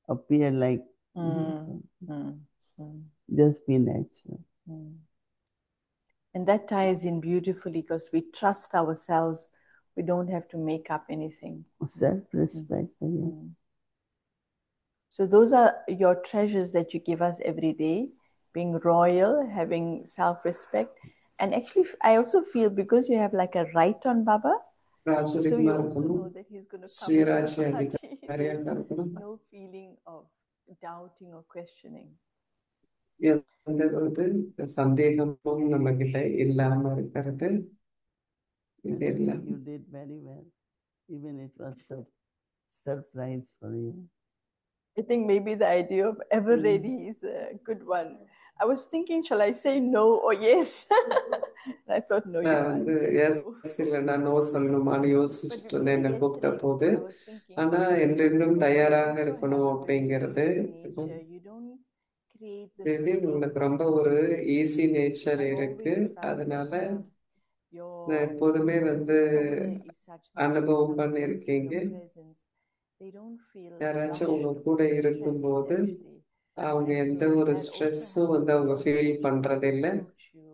appear like just be natural. And that ties in beautifully because we trust ourselves. We don't have to make up anything. Self-respect. So those are your treasures that you give us every day, being royal, having self-respect. And actually, I also feel because you have like a right on Baba, so ராஜரிகமா you also இருக்கணும், know that he's going to come to ஸ்ரீராஜ்ய the party. அதிகாரியாக There's இருக்கணும். no feeling of doubting or questioning. எந்த ஒரு சந்தேகமும் நம்ம கிட்ட இல்லாம இருக்கிறது. இதெல்லாம் You did very well. Even it was a surprise for you. I think maybe the idea of ever ready is a good one. I was thinking, shall I say no or yes? I thought, no, you நான் can't வந்து say எஸ் no. இல்லைன்னா நோ சொல்லணுமான்னு But யோசிச்சுட்டு இருந்தேன் என்னை கூப்பிட்ட yesterday, போது. I was thinking, ஆனா என்றென்றும் because you தயாராக also இருக்கணும் have a very அப்படிங்கிறது. easy nature, you don't create the இது feeling. உங்களுக்கு ரொம்ப ஒரு ஈஸி நேச்சர் I've இருக்கு. always felt அதனால that நான் your எப்போதுமே வந்து persona is such that when அனுபவம் someone is in பண்ணியிருக்கீங்க. your presence, they don't feel யாராச்சும் rushed உங்க or கூட stressed இருக்கும்போது actually. அவங்க And எந்த so ஒரு that also ஸ்ட்ரெஸ்ஸும் helps வந்து me அவங்க to ஃபீல் பண்றதில்லை. approach you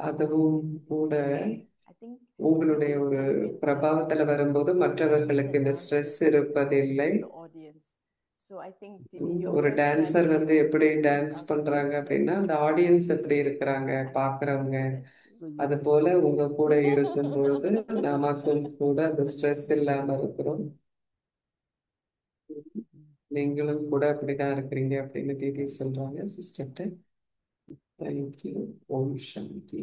அதுவும் easily. கூட So I think உங்களுடைய people ஒரு say when பிரபாவத்துல வரும்போது dance மற்றவர்களுக்கு இந்த and ஸ்ட்ரெஸ் dancers இருப்பதில்லை. the audience. So I think Didi, your ஒரு டான்சர் personality வந்து எப்படி also டான்ஸ் brings out பண்றாங்க the அப்படின்னா அந்த ஆடியன்ஸ் எப்படி இருக்கிறாங்க பாக்குறவங்க, So அது you போல உங்க கூட இருக்கும் பொழுது நமக்கும் கூட அந்த ஸ்ட்ரெஸ் இல்லாம இருக்கிறோம். நீங்களும் கூட அப்படிதான் இருக்கிறீங்க அப்படின்னு தீதி சொல்றாங்க சிஸ்டர்கிட்ட. தேங்க்யூ. ஓம் சாந்தி.